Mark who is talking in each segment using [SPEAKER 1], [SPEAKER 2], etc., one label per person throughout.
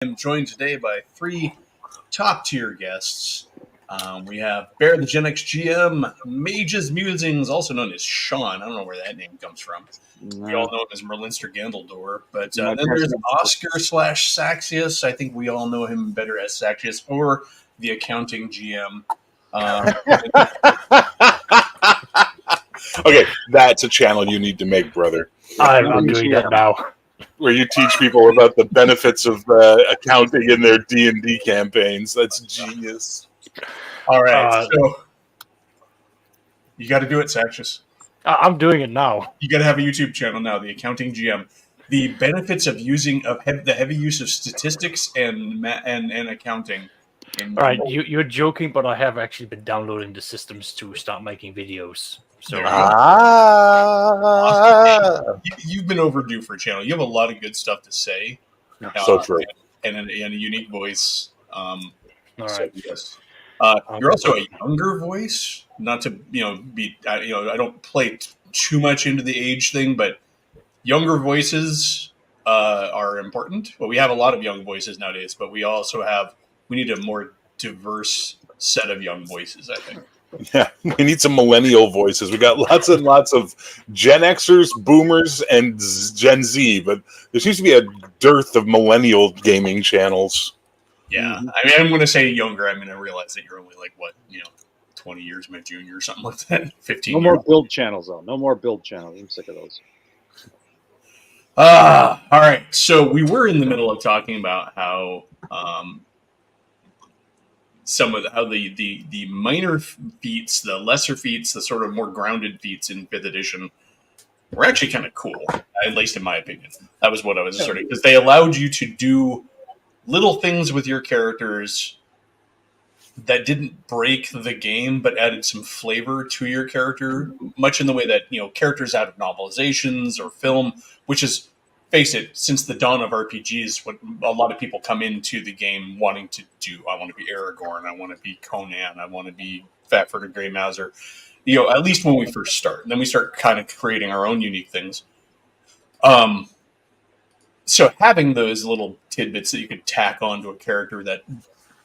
[SPEAKER 1] I'm joined today by three top tier guests. We have Bear the Gen X GM, Mage's Musings, also known as Sean. I don't know where that name comes from. We all know him as Merlinster Gandaldor. But then there's Oscar slash Saxius. I think we all know him better as Saxius, or the accounting GM.
[SPEAKER 2] Okay, that's a channel you need to make, brother.
[SPEAKER 3] I'm doing that now.
[SPEAKER 2] Where you teach people about the benefits of accounting in their D&D campaigns. That's genius.
[SPEAKER 1] All right, so you got to do it, Saxius.
[SPEAKER 3] I'm doing it now.
[SPEAKER 1] You got to have a YouTube channel now, the accounting GM. The benefits of using the heavy use of statistics and accounting.
[SPEAKER 3] All right, you're joking, but I have actually been downloading the systems to start making videos. So
[SPEAKER 1] you've been overdue for a channel. You have a lot of good stuff to say.
[SPEAKER 2] So true.
[SPEAKER 1] And a unique voice.
[SPEAKER 3] All right.
[SPEAKER 1] Yes. You're also a younger voice. Not to be I don't play too much into the age thing, but younger voices are important. Well, we have a lot of young voices nowadays, but we need a more diverse set of young voices, I think.
[SPEAKER 2] Yeah, we need some millennial voices. We got lots and lots of Gen Xers, Boomers, and Gen Z, but there seems to be a dearth of millennial gaming channels.
[SPEAKER 1] Yeah, I mean, I'm going to say younger. I'm going to realize that you're only 20 years my junior or something like that. 15.
[SPEAKER 4] No more build channels, though. No more build channels. I'm sick of those.
[SPEAKER 1] All right. So we were in the middle of talking about how the minor feats, the lesser feats, the sort of more grounded feats in 5th edition were actually kind of cool, at least in my opinion. That was what I was asserting, because they allowed you to do little things with your characters that didn't break the game, but added some flavor to your character, much in the way that, characters out of novelizations or film, which is, face it, since the dawn of RPGs, what a lot of people come into the game wanting to do. I want to be Aragorn. I want to be Conan. I want to be Fatford or Grey Mouser. At least when we first start. And then we start kind of creating our own unique things. So having those little tidbits that you could tack onto a character that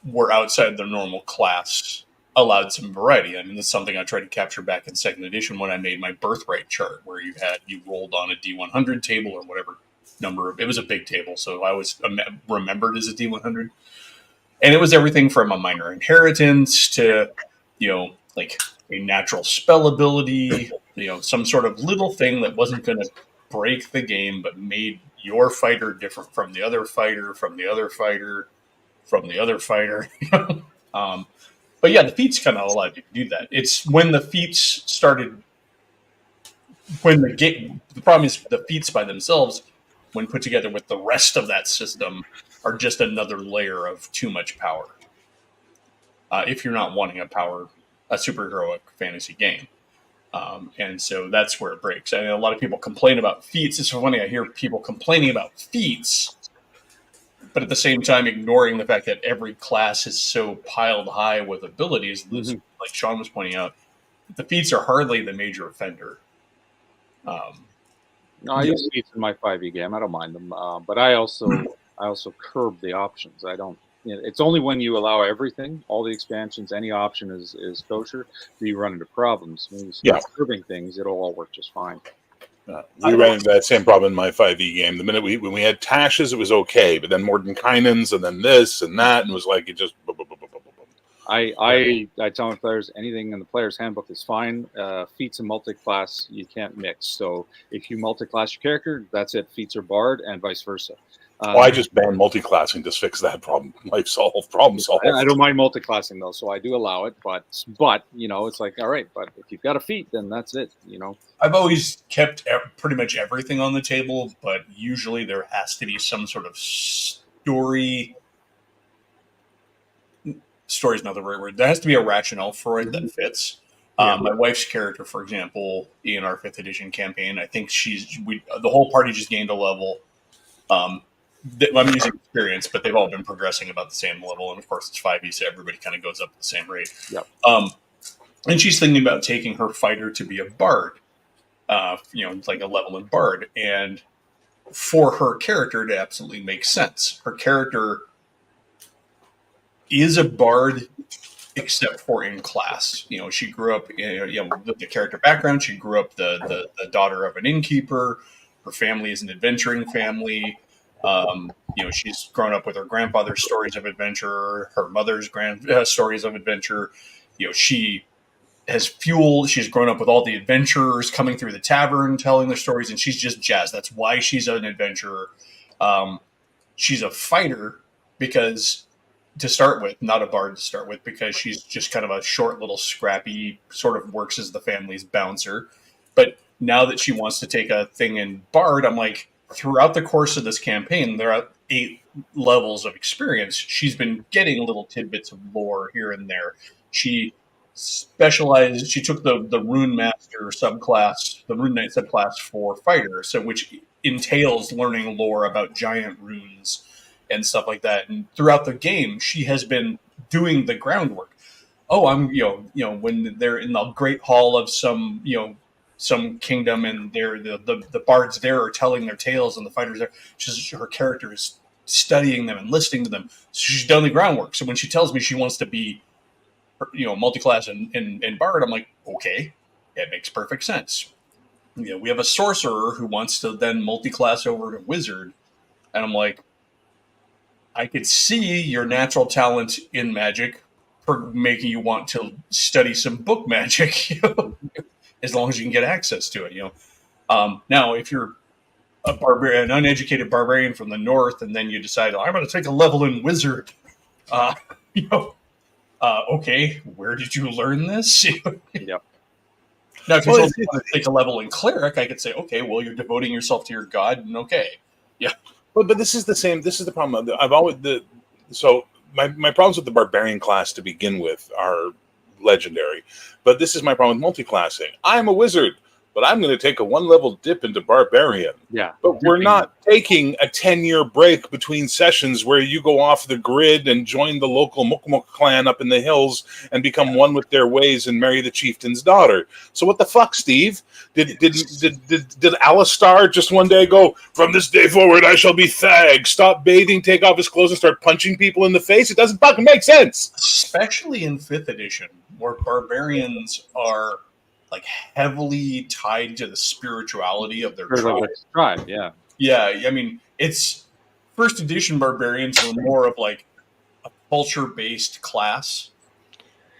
[SPEAKER 1] were outside their normal class allowed some variety. I mean, that's something I tried to capture back in 2nd edition when I made my birthright chart, where you rolled on a D100 table or whatever number. It was a big table, so I was remembered as a D100. And it was everything from a minor inheritance to, a natural spell ability, some sort of little thing that wasn't going to break the game, but made your fighter different from the other fighter, from the other fighter, from the other fighter. But yeah, the feats kind of allowed you to do that. It's when the feats started, the problem is the feats by themselves, when put together with the rest of that system, are just another layer of too much power. If you're not wanting a superheroic fantasy game. And so that's where it breaks. I mean, a lot of people complain about feats. It's so funny. I hear people complaining about feats, but at the same time ignoring the fact that every class is so piled high with abilities. Like Sean was pointing out, the feats are hardly the major offender.
[SPEAKER 4] I use feats in my 5e game. I don't mind them, but I also curb the options. I don't. It's only when you allow everything, all the expansions, any option is kosher, do you run into problems. When you start curbing things, it'll all work just fine.
[SPEAKER 2] We ran into that same problem in my 5e game. The minute when we had Tashes, it was okay, but then Mordenkainen's and then this and that, and it was like it just.
[SPEAKER 4] I tell my players anything in the player's handbook is fine. Feats and multi-class you can't mix. So if you multi-class your character, that's it. Feats are barred, and vice versa.
[SPEAKER 2] I just banned multi-classing to fix that problem. Life solved, problem solved.
[SPEAKER 4] I don't mind multi-classing though, so I do allow it. But it's like, all right, but if you've got a feat, then that's it.
[SPEAKER 1] I've always kept pretty much everything on the table, but usually there has to be some sort of story. Story is not the right word. There has to be a rationale for it that fits. My wife's character, for example, in our 5th edition campaign, I think the whole party just gained a level. I'm using experience, but they've all been progressing about the same level, and of course it's 5e, so everybody kind of goes up at the same rate.
[SPEAKER 4] Yep.
[SPEAKER 1] And she's thinking about taking her fighter to be a bard, like a level in bard, and for her character to absolutely make sense. Her character is a bard, except for in class. You know, she grew up, with the character background. She grew up the daughter of an innkeeper. Her family is an adventuring family. She's grown up with her grandfather's stories of adventure, her mother's stories of adventure. She has fueled. She's grown up with all the adventurers coming through the tavern, telling their stories, and she's just jazzed. That's why she's an adventurer. She's a fighter because, to start with, not a bard to start with, because she's just kind of a short, little, scrappy, sort of works as the family's bouncer. But now that she wants to take a thing in bard, I'm like, throughout the course of this campaign, there are 8 levels of experience. She's been getting little tidbits of lore here and there. She specialized. She took the Rune Master subclass, the Rune Knight subclass for fighter, so which entails learning lore about giant runes and stuff like that. And throughout the game, she has been doing the groundwork. Oh, I'm when they're in the great hall of some kingdom, and they're the bards there are telling their tales, and the fighters there. Her character is studying them and listening to them. So she's done the groundwork. So when she tells me she wants to be, multi-class in bard, I'm like, okay, it makes perfect sense. We have a sorcerer who wants to then multi-class over to wizard, and I'm like, I could see your natural talent in magic for making you want to study some book magic, as long as you can get access to it. Now, if you're a barbarian, an uneducated barbarian from the north, and then you decide, I'm going to take a level in wizard, okay, where did you learn this?
[SPEAKER 4] Yep.
[SPEAKER 1] Now, if you want to take a level in cleric, I could say, okay, well, you're devoting yourself to your god, and okay. Yeah.
[SPEAKER 2] But this is the same. This is the problem. My problems with the barbarian class to begin with are legendary, but this is my problem with multi-classing. I'm a wizard, but I'm going to take a 1-level dip into barbarian.
[SPEAKER 4] Yeah.
[SPEAKER 2] But we're not taking a 10-year break between sessions where you go off the grid and join the local Mukmuk clan up in the hills and become one with their ways and marry the chieftain's daughter. So what the fuck, Steve? Did Alistar just one day go, from this day forward I shall be Thag, stop bathing, take off his clothes, and start punching people in the face? It doesn't fucking make sense.
[SPEAKER 1] Especially in 5th edition, where barbarians are heavily tied to the spirituality of their
[SPEAKER 4] tribe.
[SPEAKER 1] Yeah, I mean, it's 1st edition barbarians were more of a culture-based class.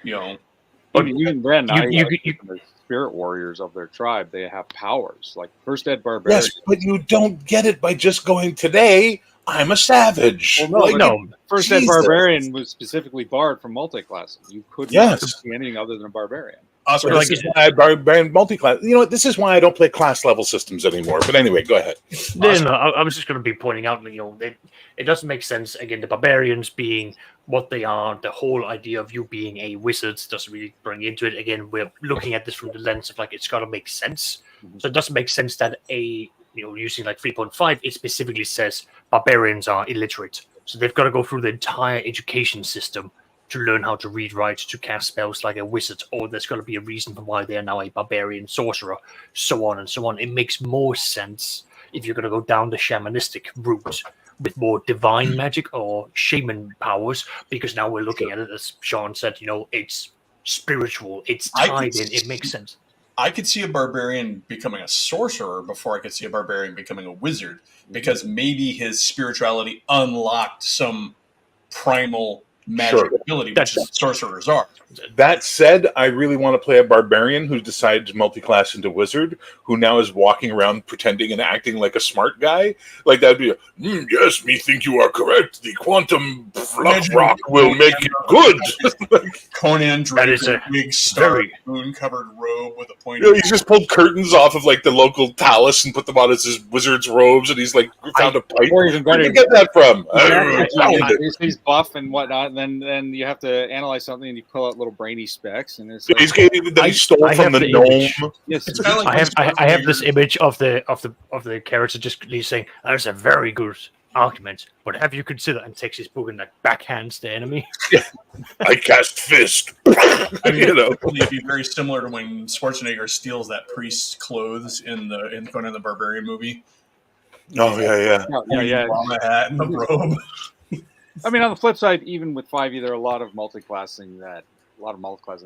[SPEAKER 4] But even then, the spirit warriors of their tribe, they have powers like First Ed barbarian.
[SPEAKER 2] Yes, but you don't get it by just going, today I'm a savage.
[SPEAKER 4] Well, no, First Ed barbarian was specifically barred from multi-classing. You couldn't be anything other than a barbarian.
[SPEAKER 2] This is why barbarian multi-class. This is why I don't play class level systems anymore. But anyway, go ahead.
[SPEAKER 3] No, I was just going to be pointing out, it doesn't make sense. Again, the barbarians being what they are, the whole idea of you being a wizard doesn't really bring into it. Again, we're looking at this from the lens of it's got to make sense. Mm-hmm. So it doesn't make sense that using 3.5, it specifically says barbarians are illiterate. So they've got to go through the entire education system to learn how to read, write, to cast spells like a wizard, or there's got to be a reason for why they are now a barbarian sorcerer, so on and so on. It makes more sense if you're going to go down the shamanistic route with more divine magic or shaman powers, because now we're looking at it, as Sean said, it's spiritual, it's tied in, it makes sense.
[SPEAKER 1] I could see a barbarian becoming a sorcerer before I could see a barbarian becoming a wizard, because maybe his spirituality unlocked some primal magic ability, which is sorcerers are.
[SPEAKER 2] That said, I really want to play a barbarian who decided to multi-class into wizard, who now is walking around pretending and acting like a smart guy. That would be yes, me think you are correct. The quantum fluff rock will make it good.
[SPEAKER 1] Conan
[SPEAKER 3] that is a
[SPEAKER 1] big starry moon-covered robe with a point.
[SPEAKER 2] He's just pulled curtains off of the local palace and put them on as his wizard's robes, and he's found a pipe. Where did you get that from?
[SPEAKER 4] He's buff and whatnot. And then you have to analyze something, and you pull out little brainy specs, and it's
[SPEAKER 2] he stole from the gnome.
[SPEAKER 4] Yes,
[SPEAKER 3] I have this image of the character just saying, "That's a very good argument, but have you considered?" and takes his book and backhands the enemy.
[SPEAKER 2] I cast fist.
[SPEAKER 1] It'd be very similar to when Schwarzenegger steals that priest's clothes in Conan the Barbarian movie.
[SPEAKER 2] Oh yeah.
[SPEAKER 4] Yeah.
[SPEAKER 1] Obama hat and the robe.
[SPEAKER 4] I mean, on the flip side, even with 5e, there are a lot of multi-classing that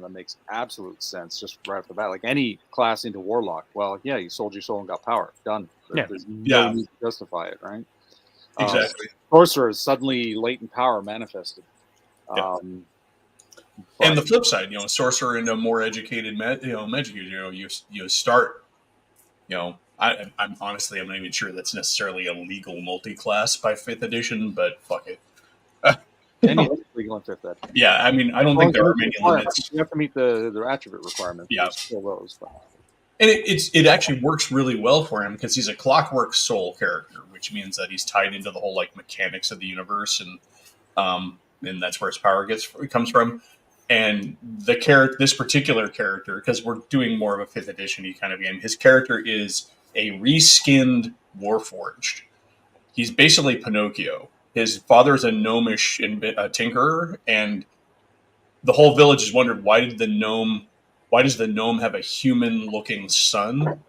[SPEAKER 4] makes absolute sense just right off the bat. Like any class into Warlock, well, yeah, you sold your soul and got power. Done.
[SPEAKER 3] Yeah.
[SPEAKER 4] There's no
[SPEAKER 1] Yeah.
[SPEAKER 4] need to justify it, right?
[SPEAKER 1] Exactly.
[SPEAKER 4] Sorcerer is suddenly latent power manifested.
[SPEAKER 2] Yeah.
[SPEAKER 1] And the flip side, sorcerer into more educated, magic user, you start, I'm honestly, I'm not even sure that's necessarily a legal multi-class by 5th edition, but fuck it.
[SPEAKER 4] Anything's legal in 5th ed.
[SPEAKER 1] Yeah, I mean, I don't think there are many limits.
[SPEAKER 4] You have to meet the attribute requirements.
[SPEAKER 1] Yeah.
[SPEAKER 4] There's still those. But.
[SPEAKER 1] And it actually works really well for him because he's a Clockwork Soul character, which means that he's tied into the whole like mechanics of the universe, and that's where his power comes from. And this particular character, because we're doing more of a 5th edition-y kind of game, his character is a reskinned Warforged. He's basically Pinocchio. His father's a gnomish tinkerer, and the whole village has wondered why does the gnome have a human-looking son,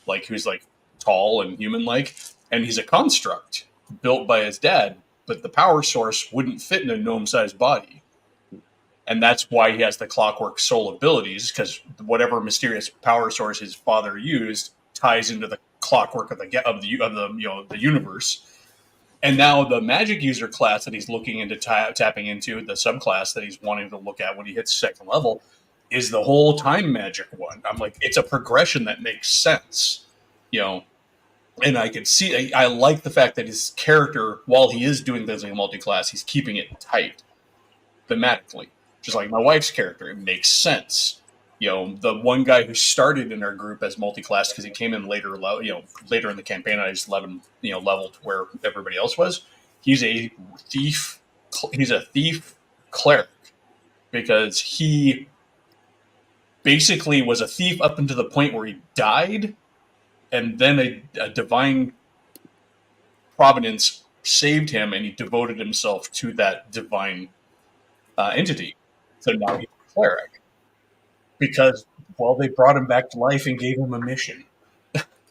[SPEAKER 1] like who's like tall and human-like, and he's a construct built by his dad, but the power source wouldn't fit in a gnome-sized body. And that's why he has the Clockwork Soul abilities, because whatever mysterious power source his father used ties into the clockwork of the universe. And now the magic user class that he's looking into tapping into, the subclass that he's wanting to look at when he hits 2nd level, is the whole time magic one. I'm like, it's a progression that makes sense, And I can see, I like the fact that his character, while he is doing things like multi-class, he's keeping it tight thematically. Just like my wife's character, it makes sense. The one guy who started in our group as multi-class because he came in later in the campaign, I just let him, level to where everybody else was. He's a thief. He's a thief cleric because he basically was a thief up until the point where he died, and then a divine providence saved him, and he devoted himself to that divine entity. So now he's a cleric. Because, they brought him back to life and gave him a mission.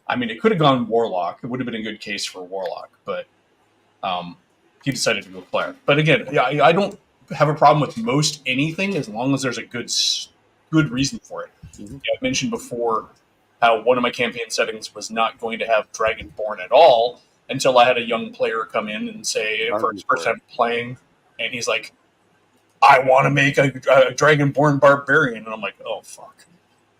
[SPEAKER 1] I mean, it could have gone Warlock. It would have been a good case for Warlock, but he decided to go cleric. But again, I don't have a problem with most anything as long as there's a good reason for it. Mm-hmm. I mentioned before how one of my campaign settings was not going to have Dragonborn at all until I had a young player come in and say, for his first time playing, and he's like, I want to make a Dragonborn barbarian. And I'm like, oh, fuck.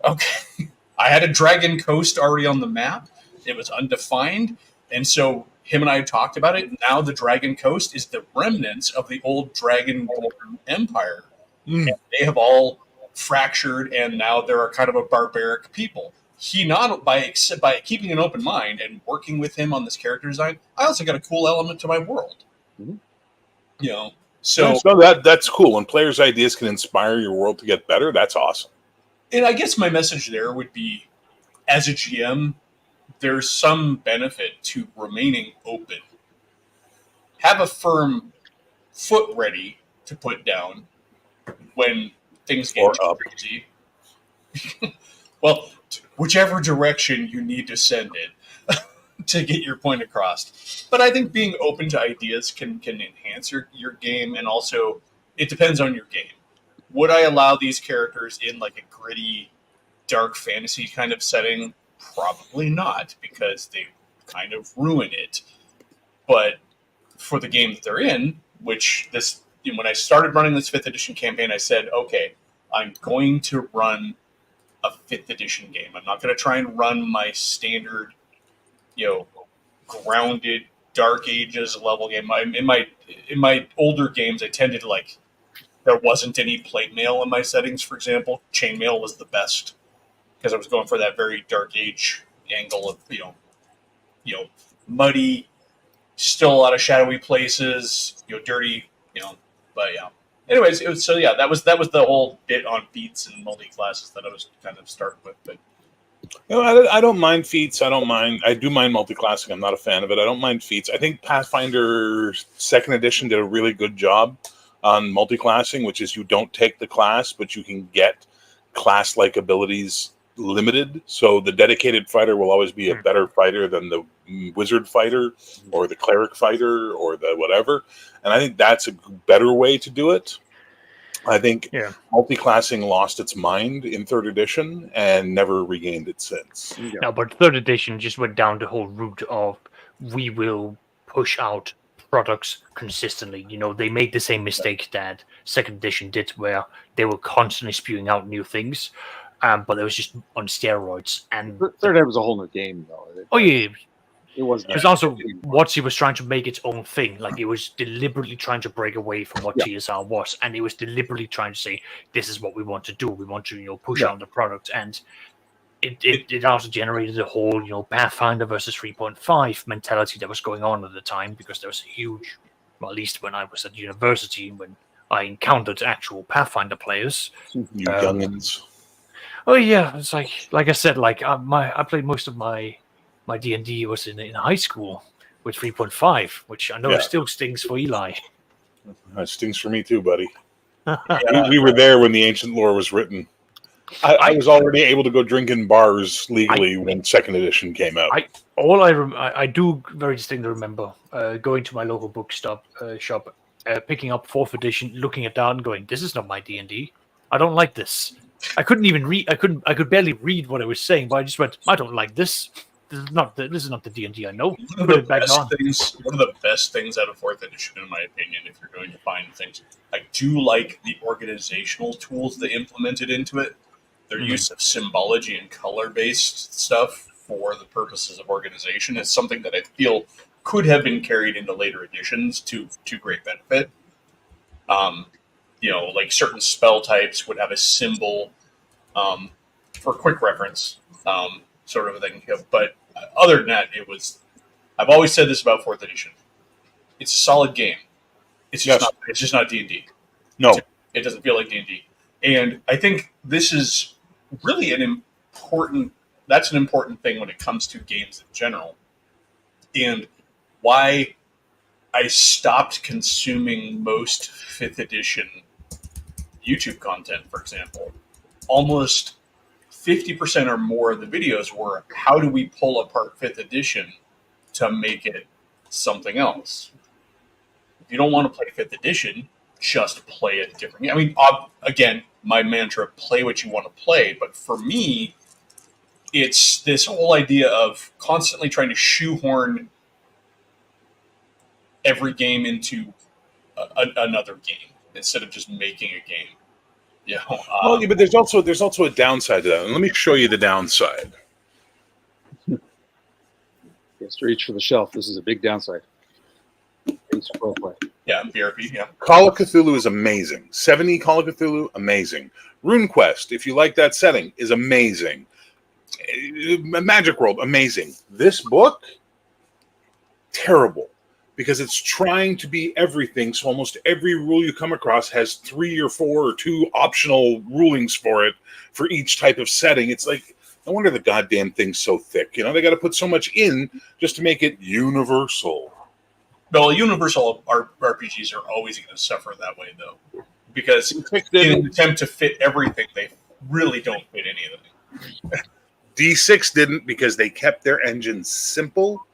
[SPEAKER 1] Okay. I had a Dragon Coast already on the map. It was undefined. And so him and I talked about it. Now the Dragon Coast is the remnants of the old Dragonborn Empire. And they have all fractured, and now they're a kind of a barbaric people. He not by keeping an open mind and working with him on this character design, I also got a cool element to my world. Mm-hmm. So
[SPEAKER 2] that's cool. When players' ideas can inspire your world to get better, that's awesome.
[SPEAKER 1] And I guess my message there would be, as a GM, there's some benefit to remaining open. Have a firm foot ready to put down when things get crazy. Well, whichever direction you need to send it to get your point across. But I think being open to ideas can enhance your game, and also it depends on your game. Would I allow these characters in like a gritty, dark fantasy kind of setting? Probably not, because they kind of ruin it. But for the game that they're in, when I started running this 5th edition campaign, I said, okay, I'm going to run a 5th edition game. I'm not going to try and run my standard grounded Dark Ages level game. In my older games, I tended to there wasn't any plate mail in my settings. For example, chainmail was the best because I was going for that very Dark Age angle of muddy, still a lot of shadowy places, dirty, But yeah. Anyways, that was the whole bit on feats and multi classes that I was kind of starting with, but.
[SPEAKER 2] I don't mind feats. I do mind multi-classing. I'm not a fan of it. I don't mind feats. I think Pathfinder 2nd edition did a really good job on multi-classing, which is you don't take the class, but you can get class-like abilities limited. So the dedicated fighter will always be a better fighter than the wizard fighter or the cleric fighter or the whatever. And I think that's a better way to do it. I think multi-classing lost its mind in 3rd edition and never regained it since.
[SPEAKER 3] No, but 3rd edition just went down the whole route of we will push out products consistently. You know, they made the same mistake that 2nd edition did, where they were constantly spewing out new things, but it was just on steroids. And
[SPEAKER 4] 3rd Ed was a whole new game, though. It wasn't.
[SPEAKER 3] Because also, WotC was trying to make its own thing. Like, it was deliberately trying to break away from what TSR was, and it was deliberately trying to say, "This is what we want to do. We want to, push out the product." And it also generated the whole, Pathfinder versus 3.5 mentality that was going on at the time, because there was a huge, well, at least when I was at university, when I encountered actual Pathfinder players,
[SPEAKER 2] You youngins.
[SPEAKER 3] Oh yeah, it's like I said, I played most of my D&D was in high school with 3.5, which I know still stings for Eli.
[SPEAKER 2] That stings for me too, buddy. We were there when the ancient lore was written. I was already able to go drink in bars legally when 2nd edition came out.
[SPEAKER 3] I do very distinctly remember going to my local bookstop shop, picking up 4th edition, looking at that and going, "This is not my D&D. I don't like this." I couldn't even read. I could barely read what I was saying, but I just went, "I don't like this. This is not the D&D I know."
[SPEAKER 1] One of the best things out of 4th edition, in my opinion, if you're going to find things, I do like the organizational tools they implemented into it. Their use of symbology and color-based stuff for the purposes of organization is something that I feel could have been carried into later editions to great benefit. Like certain spell types would have a symbol for quick reference, sort of a thing. But other than that, I've always said this about 4th edition. It's a solid game. It's just not D&D.
[SPEAKER 2] No.
[SPEAKER 1] It doesn't feel like D&D. And I think this is really an important thing when it comes to games in general. And why I stopped consuming most 5th edition YouTube content, for example. Almost 50% or more of the videos were, how do we pull apart 5th edition to make it something else? If you don't want to play 5th edition, just play it differently. I mean, again, my mantra, play what you want to play. But for me, it's this whole idea of constantly trying to shoehorn every game into another game instead of just making a game.
[SPEAKER 2] But there's also a downside to that. And let me show you the downside.
[SPEAKER 4] Yes, reach for the shelf. This is a big downside.
[SPEAKER 1] Yeah, BRP, yeah.
[SPEAKER 2] Call of Cthulhu is amazing. 70 Call of Cthulhu, amazing. RuneQuest, if you like that setting, is amazing. Magic World, amazing. This book, terrible. Because it's trying to be everything, so almost every rule you come across has 3 or 4 or 2 optional rulings for it for each type of setting. It's like, no wonder the goddamn thing's so thick. They got to put so much in just to make it universal.
[SPEAKER 1] Well, universal RPGs are always going to suffer that way, though. Because in an attempt to fit everything, they really don't fit anything.
[SPEAKER 2] D6 didn't, because they kept their engine simple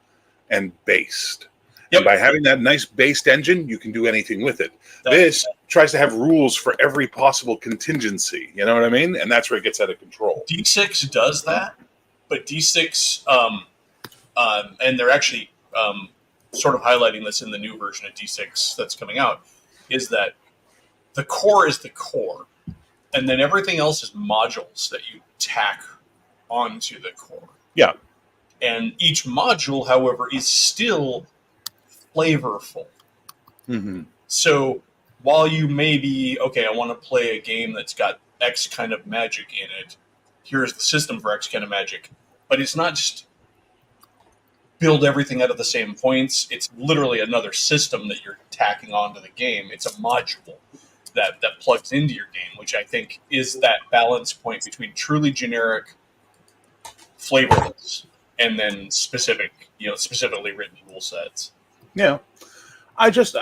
[SPEAKER 2] and based. Yep. And by having that nice based engine, you can do anything with it. This tries to have rules for every possible contingency. You know what I mean? And that's where it gets out of control.
[SPEAKER 1] D6 does that, but D6, and they're actually sort of highlighting this in the new version of D6 that's coming out, is that the core is the core, and then everything else is modules that you tack onto the core.
[SPEAKER 2] Yeah.
[SPEAKER 1] And each module, however, is still flavorful.
[SPEAKER 2] Mm-hmm.
[SPEAKER 1] So while you may be, okay, I want to play a game that's got X kind of magic in it, here's the system for X kind of magic, but it's not just build everything out of the same points. It's literally another system that you're tacking onto the game. It's a module that plugs into your game, which I think is that balance point between truly generic, flavorless, and then specifically written rule sets.
[SPEAKER 2] Yeah,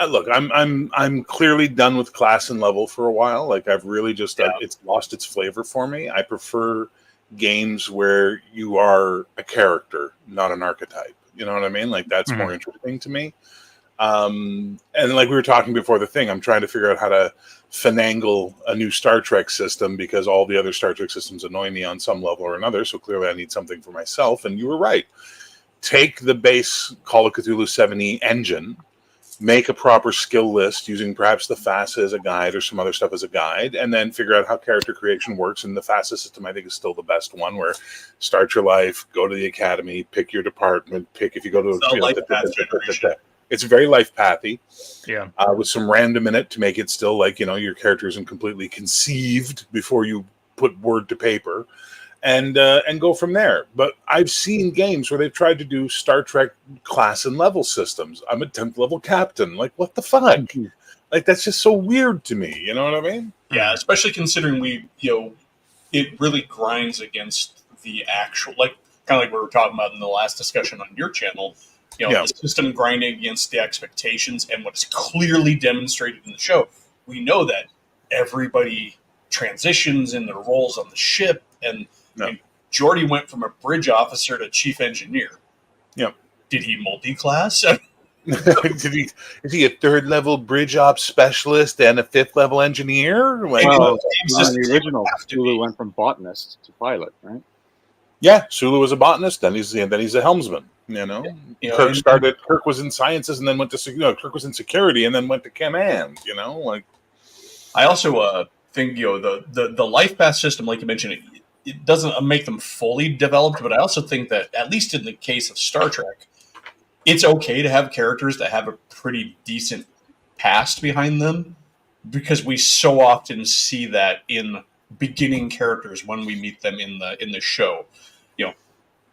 [SPEAKER 2] look. I'm clearly done with class and level for a while. Like I've really just it's lost its flavor for me. I prefer games where you are a character, not an archetype. You know what I mean? Like that's more interesting to me. And like we were talking before the thing, I'm trying to figure out how to finagle a new Star Trek system because all the other Star Trek systems annoy me on some level or another. So clearly I need something for myself. And you were right. Take the base Call of Cthulhu 7e engine, make a proper skill list using perhaps the FASA as a guide or some other stuff as a guide, and then figure out how character creation works. And the FASA system, I think, is still the best one, where start your life, go to the academy, pick your department, pick if you go to it's very life pathy, with some random in it to make it still like, you know, your character isn't completely conceived before you put word to paper, and go from there. But I've seen games where they've tried to do Star Trek class and level systems. I'm a 10th level captain. Like, what the fuck? Like, that's just so weird to me. You know what I mean?
[SPEAKER 1] Yeah, especially considering it really grinds against the actual, like, kind of like we were talking about in the last discussion on your channel. The system grinding against the expectations and what is clearly demonstrated in the show. We know that everybody transitions in their roles on the ship, and Geordi went from a bridge officer to chief engineer.
[SPEAKER 2] Yeah.
[SPEAKER 1] Did he multi-class?
[SPEAKER 2] Is he a 3rd level bridge ops specialist and a 5th level engineer? Like,
[SPEAKER 4] well, the original Sulu went from botanist to pilot, right?
[SPEAKER 2] Yeah, Sulu was a botanist, then he's a helmsman. You know, Kirk was in sciences and then went to Kirk was in security and then went to command. You know, like
[SPEAKER 1] I also think the life path system, like you mentioned, it doesn't make them fully developed, but I also think that at least in the case of Star Trek, it's okay to have characters that have a pretty decent past behind them, because we so often see that in beginning characters when we meet them in the show.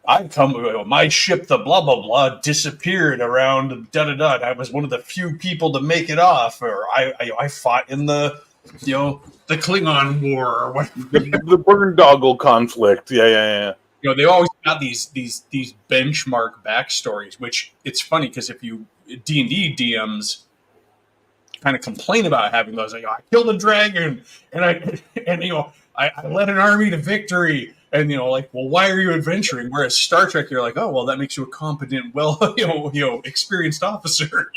[SPEAKER 1] My ship, the blah blah blah, disappeared around da da da. I was one of the few people to make it off, or I fought in the Klingon War, or whatever.
[SPEAKER 2] the Burndoggle conflict. Yeah.
[SPEAKER 1] They always got these benchmark backstories, which it's funny because if you D&D DMs kind of complain about having those, like, I killed a dragon and I led an army to victory. And, well, why are you adventuring? Whereas Star Trek, you're like, oh, well, that makes you a competent, experienced officer.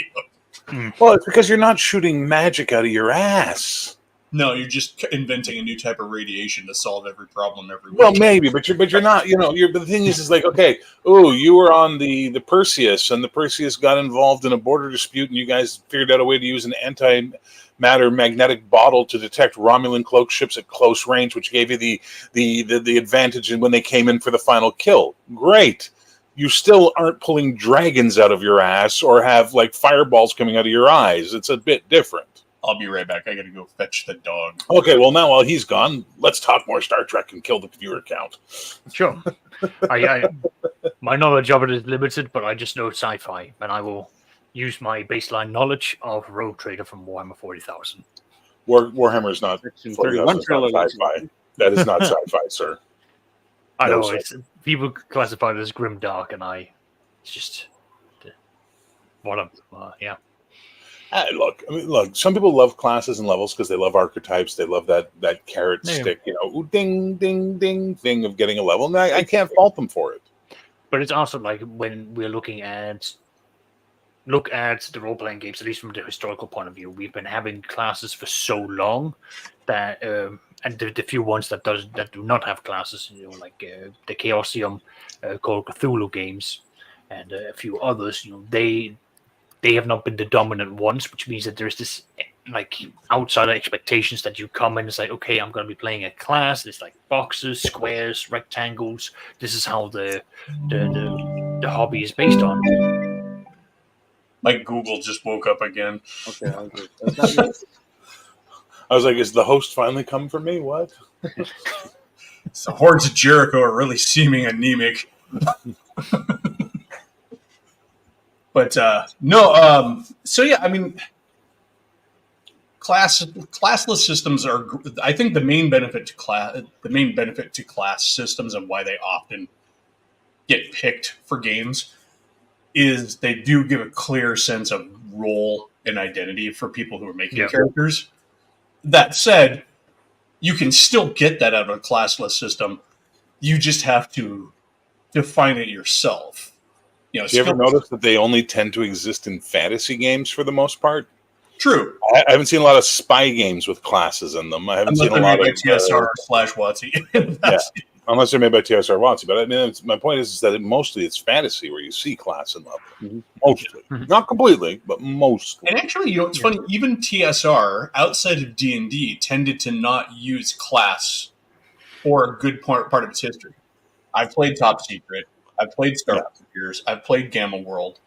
[SPEAKER 2] Well, it's because you're not shooting magic out of your ass.
[SPEAKER 1] No, you're just inventing a new type of radiation to solve every problem every week.
[SPEAKER 2] Well, maybe, but you're not. But the thing is like, okay, you were on the Perseus, and the Perseus got involved in a border dispute, and you guys figured out a way to use an antimatter magnetic bottle to detect Romulan cloak ships at close range, which gave you the advantage when they came in for the final kill. Great. You still aren't pulling dragons out of your ass or have like fireballs coming out of your eyes. It's a bit different.
[SPEAKER 1] I'll be right back. I gotta go fetch the dog.
[SPEAKER 2] Okay, well, now while he's gone, let's talk more Star Trek and kill the viewer count.
[SPEAKER 3] Sure. My knowledge of it is limited, but I just know sci-fi, and I will use my baseline knowledge of Rogue Trader from Warhammer 40,000.
[SPEAKER 2] Warhammer is not
[SPEAKER 4] 31
[SPEAKER 2] sci-fi. That is not sci-fi, sir.
[SPEAKER 3] I know, people classify it as grimdark, and it's just yeah.
[SPEAKER 2] Look, some people love classes and levels because they love archetypes. They love that carrot stick, ding, ding, ding thing of getting a level. And I can't fault them for it.
[SPEAKER 3] But it's also like when we're look at the role-playing games, at least from the historical point of view, we've been having classes for so long that, and the few ones that do not have classes, like the Chaosium, Call of Cthulhu games, and a few others, they have not been the dominant ones, which means that there's this like outside expectations that you come in and say, okay, I'm going to be playing a class. There's like boxes, squares, rectangles. This is how the hobby is based on.
[SPEAKER 1] My Google just woke up again.
[SPEAKER 4] Okay,
[SPEAKER 2] I was like, is the host finally come for me? What?
[SPEAKER 1] The Hordes of Jericho are really seeming anemic. But no, so yeah, I mean, classless systems are. I think the main benefit to class systems and why they often get picked for games is they do give a clear sense of role and identity for people who are making characters. That said, you can still get that out of a classless system You just have to define it yourself. You know,
[SPEAKER 2] Do you ever
[SPEAKER 1] skills-
[SPEAKER 2] notice that they only tend to exist in fantasy games for the most part?
[SPEAKER 1] True.
[SPEAKER 2] I haven't seen a lot of spy games with classes in them. I haven't
[SPEAKER 1] Unless
[SPEAKER 2] seen a
[SPEAKER 1] they're
[SPEAKER 2] lot
[SPEAKER 1] made
[SPEAKER 2] of
[SPEAKER 1] by TSR/WotC. That's-
[SPEAKER 2] unless they're made by TSR WotC. But I mean, my point is that mostly it's fantasy where you see class and level.
[SPEAKER 4] Mhm.
[SPEAKER 2] Mostly,
[SPEAKER 3] Mhm.
[SPEAKER 2] not completely, but mostly.
[SPEAKER 1] And actually, you know, it's funny. Even TSR outside of D&D tended to not use class for a good part of its history. I've played Top Secret. I've played Star Frontiers. I've played Gamma World,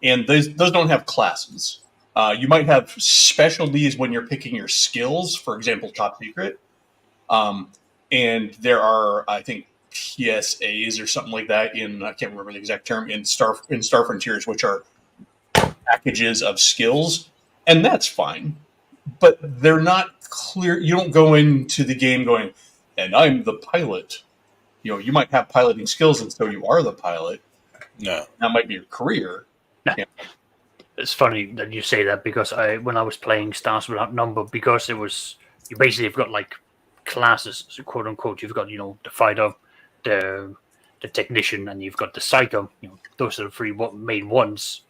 [SPEAKER 1] and those don't have classes. You might have specialties when you're picking your skills. For example, Top Secret, and there are, I think, PSAs or something like that. I can't remember the exact term in Star Frontiers, which are packages of skills, and that's fine. But they're not clear. You don't go into the game going, "And I'm the pilot." You know, you might have piloting skills, and so you are the pilot.
[SPEAKER 2] No.
[SPEAKER 1] That might be your career.
[SPEAKER 3] It's funny that you say that because when I was playing Stars Without Number, because it was you basically have got like classes, so quote unquote. You've got the fighter, the technician, and you've got the psycho. Those are the three main ones.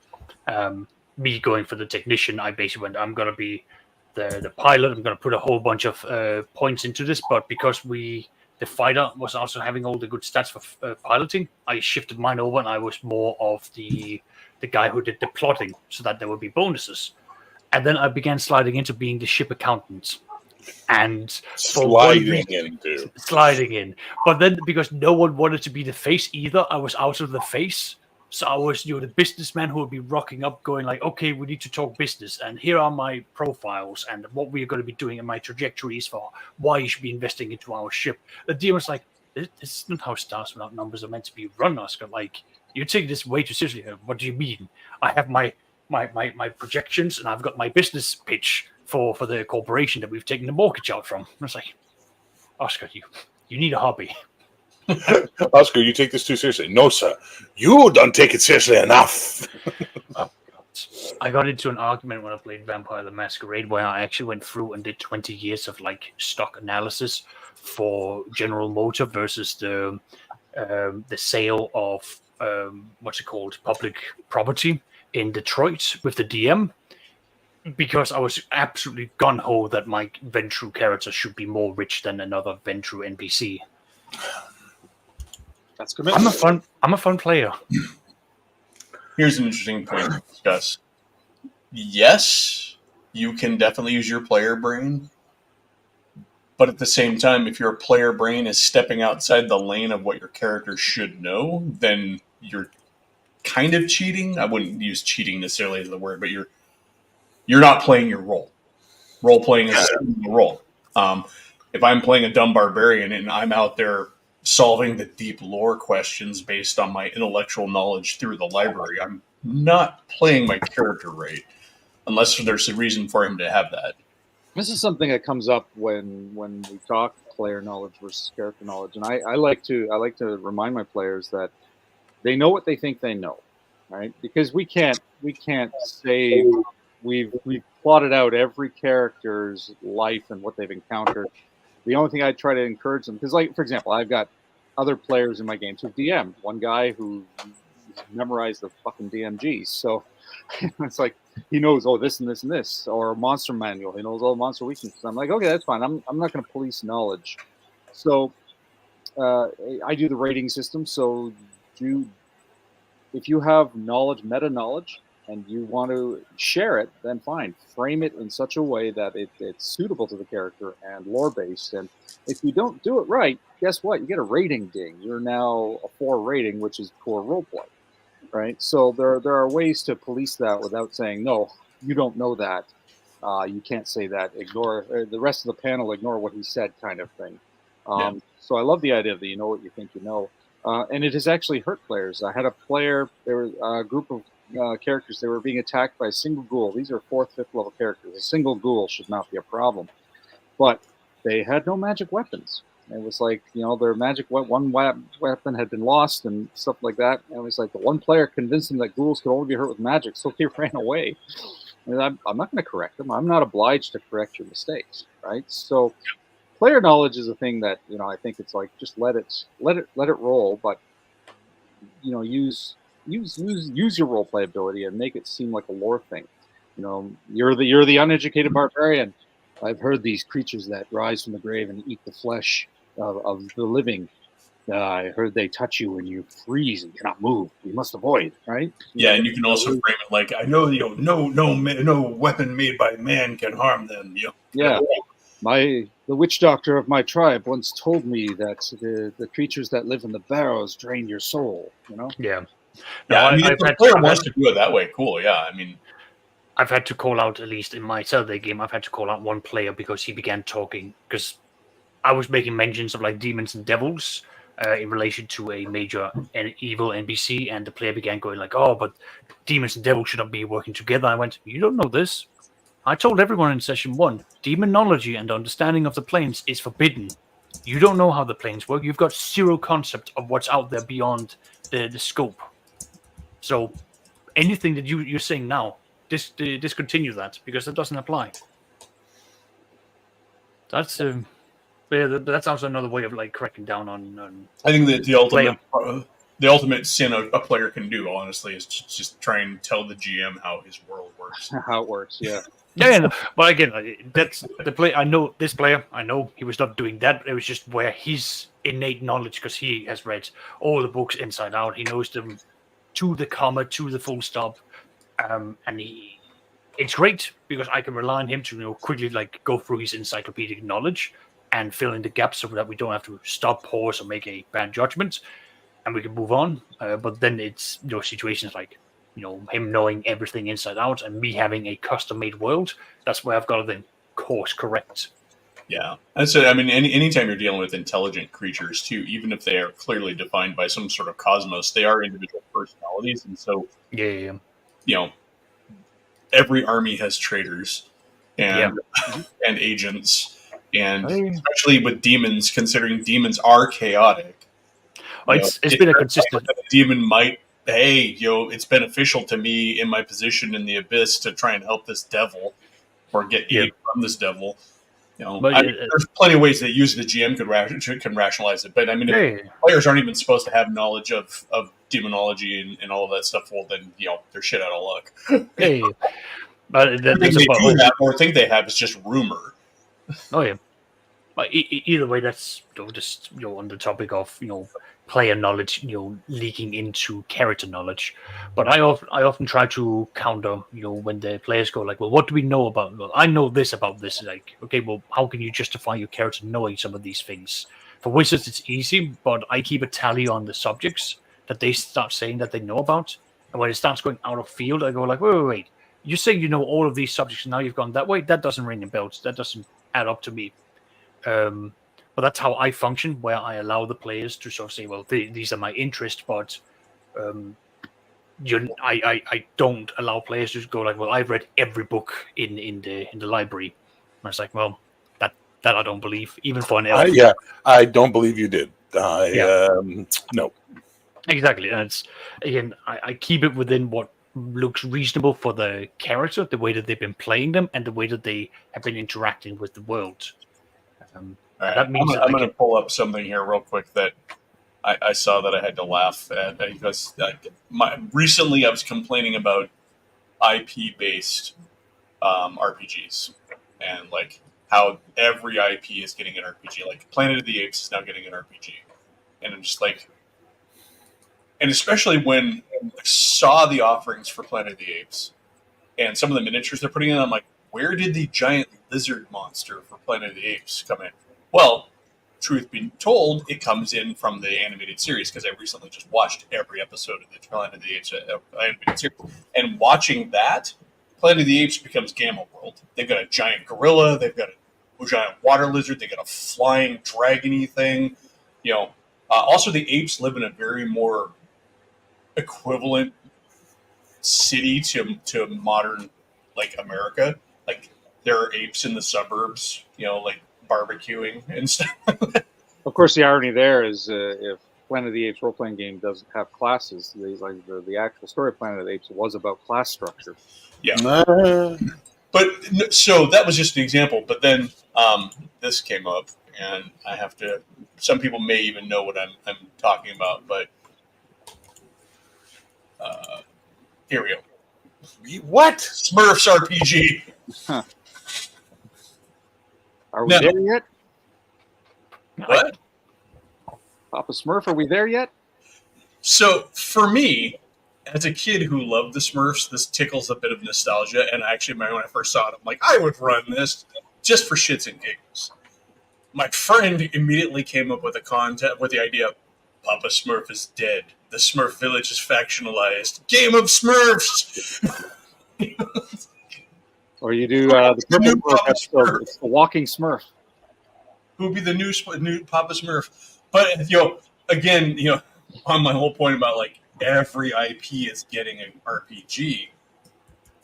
[SPEAKER 3] Me going for the technician, I basically went, I'm going to be the pilot. I'm going to put a whole bunch of points into this, but because the fighter was also having all the good stats for piloting, I shifted mine over, and I was more of the guy who did the plotting, so that there would be bonuses. And then I began sliding into being the ship accountant. And
[SPEAKER 2] sliding in.
[SPEAKER 3] But then, because no one wanted to be the face either, I was out of the face. So I was, the businessman who would be rocking up, going like, "Okay, we need to talk business, and here are my profiles and what we are going to be doing, and my trajectories for why you should be investing into our ship." The DM was like, "This is not how Stars Without Numbers are meant to be run, Oscar. Like, you take this way too seriously. What do you mean? I have my projections, and I've got my business pitch for the corporation that we've taken the mortgage out from." I was like, "Oscar, you need a hobby."
[SPEAKER 2] Oscar, you take this too seriously. No, sir. You don't take it seriously enough.
[SPEAKER 3] I got into an argument when I played Vampire the Masquerade, where I actually went through and did 20 years of like stock analysis for General Motor versus the sale of what's it called, public property in Detroit with the DM, because I was absolutely gung-ho that my Ventrue character should be more rich than another Ventrue NPC.
[SPEAKER 4] That's commitment.
[SPEAKER 3] I'm a fun player.
[SPEAKER 1] Here's an interesting point to discuss. Yes, you can definitely use your player brain, but at the same time, if your player brain is stepping outside the lane of what your character should know, then you're kind of cheating. I wouldn't use cheating necessarily as the word, but you're not playing your role. Role playing is the role. If I'm playing a dumb barbarian and I'm out there solving the deep lore questions based on my intellectual knowledge through the library, I'm not playing my character right, unless there's a reason for him to have that.
[SPEAKER 4] This is something that comes up when we talk player knowledge versus character knowledge, and I like to remind my players that they know what they think they know, right? Because we can't say we've plotted out every character's life and what they've encountered. The only thing I try to encourage them, because, like, for example, I've got other players in my games who DM. One guy who memorized the fucking DMGs, so it's like he knows, oh, this and this and this, or a monster manual. He knows all the monster weaknesses. I'm like, okay, that's fine. I'm not going to police knowledge. So I do the rating system. So if you have knowledge, meta knowledge, and you want to share it, then fine. Frame it in such a way that it's suitable to the character and lore-based. And if you don't do it right, guess what? You get a rating ding. You're now a 4 rating, which is poor roleplay, right? So there are ways to police that without saying, no, you don't know that. You can't say that. Ignore the rest of the panel. Ignore what he said, kind of thing. So I love the idea that you know what you think you know. And it has actually hurt players. I had a player, there was a group of characters, they were being attacked by a single ghoul. These are 4th, 5th level characters. A single ghoul should not be a problem. But they had no magic weapons. It was like, their magic one weapon had been lost and stuff like that. And it was like the one player convinced them that ghouls could only be hurt with magic, so they ran away. And I'm not going to correct them. I'm not obliged to correct your mistakes, right? So player knowledge is a thing that I think it's like just let it roll, but use your role play ability and make it seem like a lore thing. You're the uneducated barbarian. I've heard these creatures that rise from the grave and eat the flesh of the living. I heard they touch you and you freeze and cannot move. You must avoid, right?
[SPEAKER 1] Yeah, and you can also frame it like, I know, no weapon made by man can harm them.
[SPEAKER 4] Yeah. The witch doctor of my tribe once told me that the creatures that live in the barrows drain your soul.
[SPEAKER 3] Yeah.
[SPEAKER 1] Yeah, I mean, if the player wants to do it that way, cool. Yeah, I mean,
[SPEAKER 3] I've had to call out, at least in my Saturday game, I've had to call out one player because he began talking, because I was making mentions of like demons and devils in relation to a major and evil NPC, and the player began going like, "Oh, but demons and devils should not be working together." I went, "You don't know this. I told everyone in session 1, demonology and understanding of the planes is forbidden. You don't know how the planes work. You've got zero concept of what's out there beyond the scope. So anything that you're saying now, discontinue that, because it doesn't apply." That's that's also another way of like cracking down on.
[SPEAKER 1] I think that the ultimate sin a player can do, honestly, is just try and tell the GM how his world works.
[SPEAKER 4] How it works, yeah.
[SPEAKER 3] Yeah, but again, that's the play. I know this player. I know he was not doing that. It was just where his innate knowledge, because he has read all the books inside out. He knows them to the comma, to the full stop, and it's great because I can rely on him to quickly like go through his encyclopedic knowledge and fill in the gaps so that we don't have to stop, pause, or make a bad judgment, and we can move on. But then it's situations like him knowing everything inside out and me having a custom-made world. That's where I've got to then course correct.
[SPEAKER 1] Yeah, and so I mean, anytime you're dealing with intelligent creatures too, even if they are clearly defined by some sort of cosmos, they are individual personalities, and so every army has traitors and agents. And especially with demons, considering demons are chaotic.
[SPEAKER 3] It's been a consistent.
[SPEAKER 1] A demon might, it's beneficial to me in my position in the abyss to try and help this devil or get aid from this devil. There's plenty of ways that use the GM can rationalize it. But I mean, if players aren't even supposed to have knowledge of demonology and all of that stuff, well, then they're shit out of luck.
[SPEAKER 3] But
[SPEAKER 1] think they have is just rumor.
[SPEAKER 3] Oh yeah, but either way, that's just on the topic of player knowledge, leaking into character knowledge. But I often try to counter, when the players go like, "Well, what do we know about?" Well, I know this about this. Like, okay, well, how can you justify your character knowing some of these things? For wizards, it's easy, but I keep a tally on the subjects that they start saying that they know about, and when it starts going out of field, I go like, wait. You say you know all of these subjects, and now you've gone that way. That doesn't ring a bell. That doesn't add up to me. But that's how I function, where I allow the players to sort of say, well, these are my interests, but I don't allow players to go like, well, I've read every book in the library. And it's like, well, that I don't believe, even for an elf.
[SPEAKER 2] I don't believe you did. No.
[SPEAKER 3] Exactly. And it's, again, I keep it within what looks reasonable for the character, the way that they've been playing them, and the way that they have been interacting with the world.
[SPEAKER 1] Right. That means I'm going to pull up something here real quick that I saw that I had to laugh at, because recently I was complaining about IP-based RPGs and like how every IP is getting an RPG. Like Planet of the Apes is now getting an RPG, and I'm just like, and especially when I saw the offerings for Planet of the Apes and some of the miniatures they're putting in, I'm like, where did the giant lizard monster for Planet of the Apes come in? Well, truth be told, it comes in from the animated series, because I recently just watched every episode of the Planet of the Apes animated series. And watching that, Planet of the Apes becomes Gamma World. They've got a giant gorilla, they've got a giant water lizard, they've got a flying dragon-y thing. Also the apes live in a very more equivalent city to modern like America. Like there are apes in the suburbs, like barbecuing and stuff.
[SPEAKER 4] Of course, the irony there is if Planet of the Apes role-playing game doesn't have classes, the actual story of Planet of the Apes was about class structure.
[SPEAKER 1] Yeah. But so that was just an example. But then this came up, and I have to. Some people may even know what I'm talking about, but here we go.
[SPEAKER 2] What?
[SPEAKER 1] Smurfs RPG.
[SPEAKER 4] Are we
[SPEAKER 1] No.
[SPEAKER 4] there yet?
[SPEAKER 1] What?
[SPEAKER 4] Papa Smurf, are we there yet?
[SPEAKER 1] So for me, as a kid who loved the Smurfs, this tickles a bit of nostalgia. And actually, when I first saw it, I'm like, I would run this just for shits and giggles. My friend immediately came up with the idea: Papa Smurf is dead. The Smurf village is factionalized. Game of Smurfs.
[SPEAKER 4] Or you do the purple
[SPEAKER 1] New
[SPEAKER 4] Smurf,
[SPEAKER 1] Papa
[SPEAKER 4] that's
[SPEAKER 1] Smurf.
[SPEAKER 4] it's the walking Smurf.
[SPEAKER 1] Who'd be the new Papa Smurf? But again, on my whole point about like every IP is getting an RPG,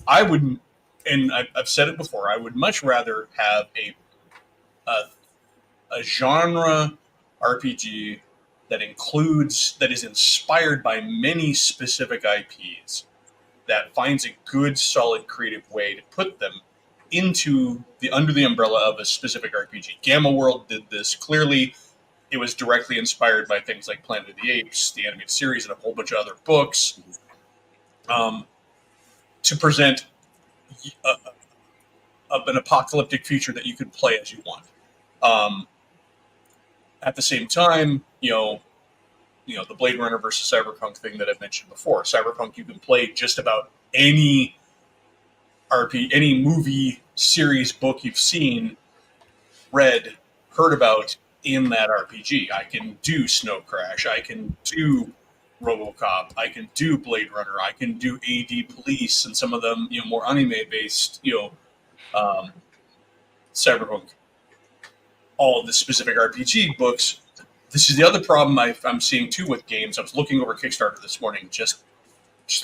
[SPEAKER 1] I would, and I've said it before, I would much rather have a genre RPG that is inspired by many specific IPs, that finds a good, solid, creative way to put them under the umbrella of a specific RPG. Gamma World did this. Clearly, it was directly inspired by things like Planet of the Apes, the animated series, and a whole bunch of other books, to present an apocalyptic future that you could play as you want. At the same time, the Blade Runner versus Cyberpunk thing that I've mentioned before. Cyberpunk, you can play just about any any movie, series, book you've seen, read, heard about in that RPG. I can do Snow Crash. I can do RoboCop. I can do Blade Runner. I can do AD Police, and some of them, more anime-based, Cyberpunk. All of the specific RPG books. This is the other problem I'm seeing too with games. I was looking over Kickstarter this morning, just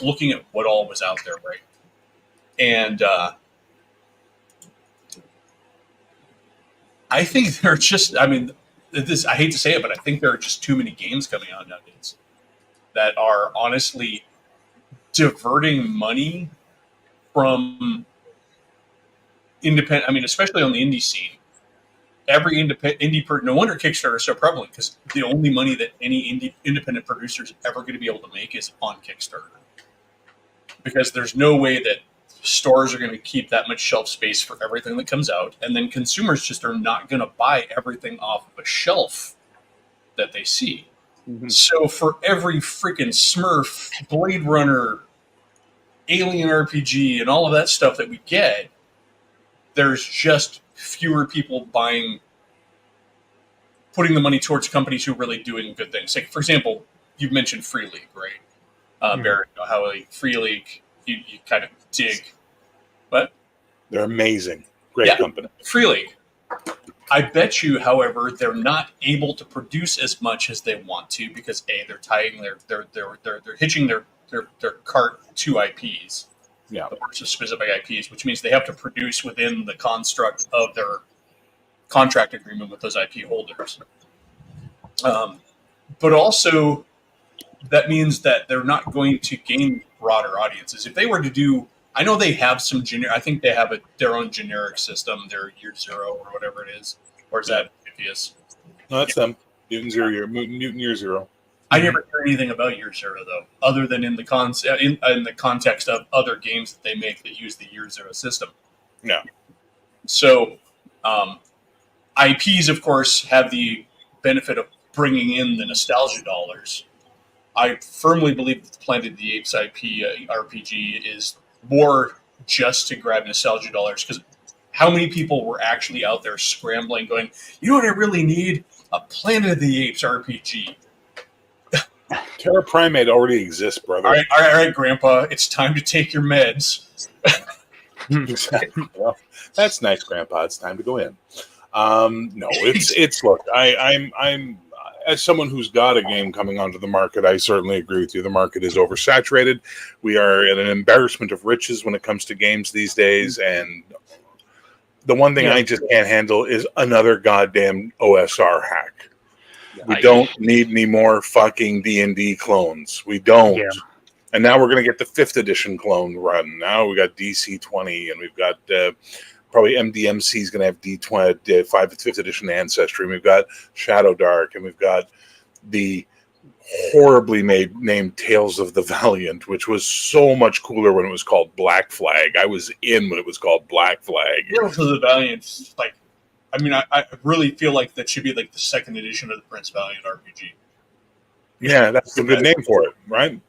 [SPEAKER 1] looking at what all was out there, right? And I think there are just, I hate to say it, but I think there are just too many games coming out nowadays that are honestly diverting money from independent, especially on the indie scene. Every indie no wonder Kickstarter is so prevalent, because the only money that any independent producer is ever going to be able to make is on Kickstarter. Because there's no way that stores are going to keep that much shelf space for everything that comes out, and then consumers just are not going to buy everything off of a shelf that they see. Mm-hmm. So for every freaking Smurf, Blade Runner, Alien RPG, and all of that stuff that we get, there's just fewer people putting the money towards companies who are really doing good things. Like, for example, you've mentioned Free League, right? Barry, how Free League, you kind of dig. But
[SPEAKER 2] they're amazing. Great company.
[SPEAKER 1] Free League. I bet you, however, they're not able to produce as much as they want to, because they're tying they're hitching their cart to IPs.
[SPEAKER 2] Yeah.
[SPEAKER 1] To specific IPs, which means they have to produce within the construct of their contract agreement with those IP holders. But also, that means that they're not going to gain broader audiences. If they were to do, I know they have some I think they have their own generic system, their Year Zero or whatever it is. Or is that Amphibious?
[SPEAKER 2] No, that's them. Mutant Year Zero.
[SPEAKER 1] I never hear anything about Year Zero, though, other than in the context of other games that they make that use the Year Zero system.
[SPEAKER 2] Yeah.
[SPEAKER 1] So, IPs, of course, have the benefit of bringing in the nostalgia dollars. I firmly believe that the Planet of the Apes IP RPG is more just to grab nostalgia dollars, because how many people were actually out there scrambling, going, you know what I really need? A Planet of the Apes RPG.
[SPEAKER 2] Terra Primate already exists, brother.
[SPEAKER 1] All right, Grandpa. It's time to take your meds.
[SPEAKER 2] Exactly. Well, that's nice, Grandpa. It's time to go in. No, it's look. I'm as someone who's got a game coming onto the market, I certainly agree with you. The market is oversaturated. We are at an embarrassment of riches when it comes to games these days, and the one thing I just can't handle is another goddamn OSR hack. We don't need any more fucking D&D clones. We don't. Yeah. And now we're going to get the 5th edition clone run. Now we got DC 20, and we've got probably MDMC is going to have D20, 5th edition Ancestry. And we've got Shadow Dark, and we've got the horribly named Tales of the Valiant, which was so much cooler when it was called Black Flag. I was in when it was called Black Flag.
[SPEAKER 1] Tales of the Valiant, like, I mean, I really feel like that should be like the 2nd edition of the Prince Valiant RPG.
[SPEAKER 2] Yeah, that's a good name for it, right?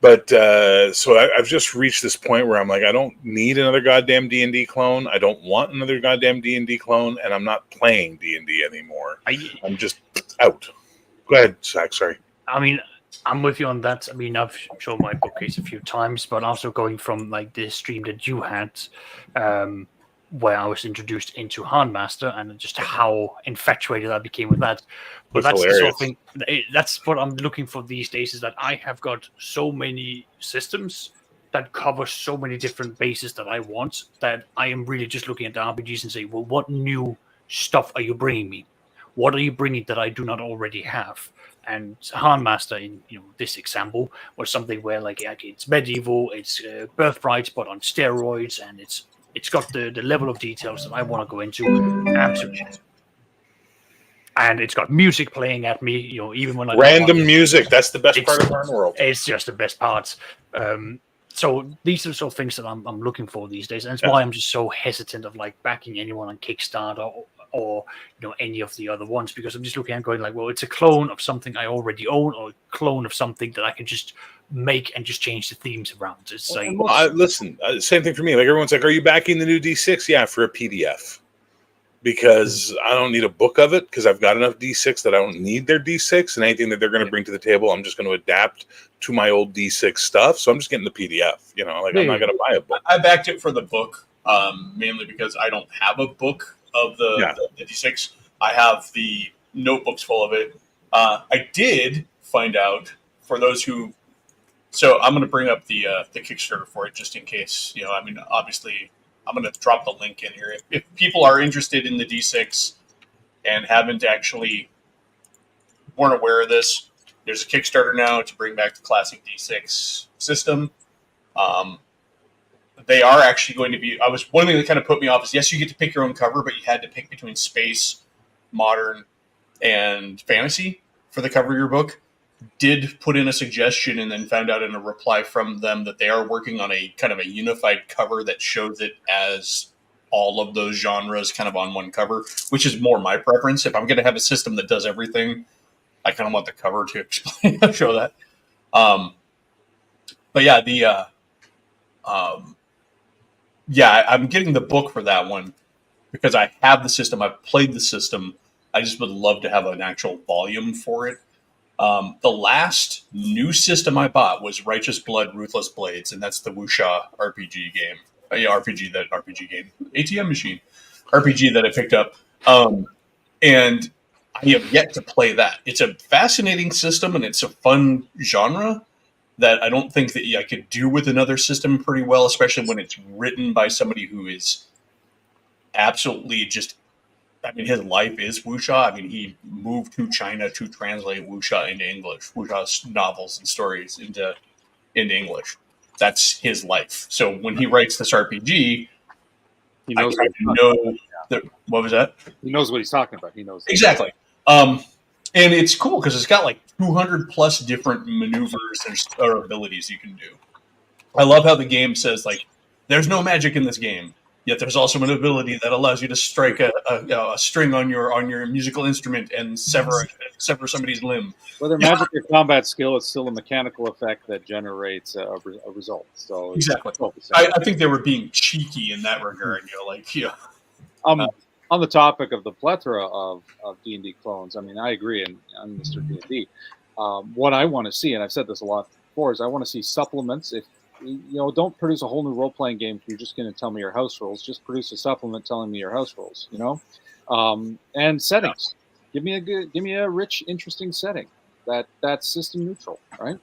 [SPEAKER 2] But so I've just reached this point where I'm like, I don't need another goddamn D&D clone. I don't want another goddamn D&D clone, and I'm not playing D&D anymore. I'm just out. Go ahead, Zach. Sorry.
[SPEAKER 3] I mean, I'm with you on that. I mean, I've shown my bookcase a few times, but also going from like the stream that you had, where I was introduced into Handmaster and just how infatuated I became with that. But that's the sort of thing. That's what I'm looking for these days. Is that I have got so many systems that cover so many different bases that I want that I am really just looking at the RPGs and say, well, what new stuff are you bringing me? What are you bringing that I do not already have? And Handmaster, in this example, was something where like it's medieval, it's Birthright, but on steroids, and it's got the level of details that I want to go into. Absolutely. And it's got music playing at me, even when I
[SPEAKER 2] random music. That's the best part of our world.
[SPEAKER 3] It's just the best parts. So these are the sort of things that I'm looking for these days, and it's why I'm just so hesitant of like backing anyone on Kickstarter or any of the other ones, because I'm just looking at going like, well, it's a clone of something I already own, or a clone of something that I can just make and just change the themes around. It's like,
[SPEAKER 2] listen, same thing for me. Like everyone's like, are you backing the new D6? Yeah, for a PDF, because I don't need a book of it, because I've got enough D6 that I don't need their D6, and anything that they're going to bring to the table, I'm just going to adapt to my old D6 stuff. So I'm just getting the PDF. I'm not going to buy a book.
[SPEAKER 1] I backed it for the book, mainly because I don't have a book of the D6. I have the notebooks full of it. I did find out, for those who, so I'm going to bring up the Kickstarter for it just in case. Obviously, I'm going to drop the link in here. If people are interested in the D6 and weren't aware of this, there's a Kickstarter now to bring back the classic D6 system. They are actually going to be. One thing that kind of put me off is, yes, you get to pick your own cover, but you had to pick between space, modern, and fantasy for the cover of your book. Did put in a suggestion and then found out in a reply from them that they are working on a kind of a unified cover that shows it as all of those genres kind of on one cover, which is more my preference. If I'm going to have a system that does everything, I kind of want the cover to explain, show that. But yeah, I'm getting the book for that one because I have the system. I've played the system. I just would love to have an actual volume for it. The last new system I bought was Righteous Blood, Ruthless Blades, and that's the Wuxia RPG game. ATM machine RPG that I picked up. And I have yet to play that. It's a fascinating system, and it's a fun genre that I don't think that I could do with another system pretty well, especially when it's written by somebody who is absolutely just, his life is wuxia. He moved to China to translate wuxia into English, wuxia's novels and stories into English. That's his life. So when he writes this RPG,
[SPEAKER 4] he knows
[SPEAKER 1] what was that?
[SPEAKER 4] He knows what he's talking about. He knows
[SPEAKER 1] exactly. And it's cool because it's got like 200 plus different maneuvers or abilities you can do. I love how the game says like, there's no magic in this game. Yet there's also an ability that allows you to strike a string on your musical instrument and sever somebody's limb.
[SPEAKER 4] Whether magic or combat skill, it's still a mechanical effect that generates a result. So
[SPEAKER 1] exactly. I think they were being cheeky in that regard.
[SPEAKER 4] On the topic of the plethora of D&D clones, I agree, and I'm Mr. D&D. What I want to see, and I've said this a lot before, is I want to see supplements. If don't produce a whole new role-playing game if you're just going to tell me your house rules. Just produce a supplement telling me your house rules. And settings. Give me a rich, interesting setting that's system neutral, right?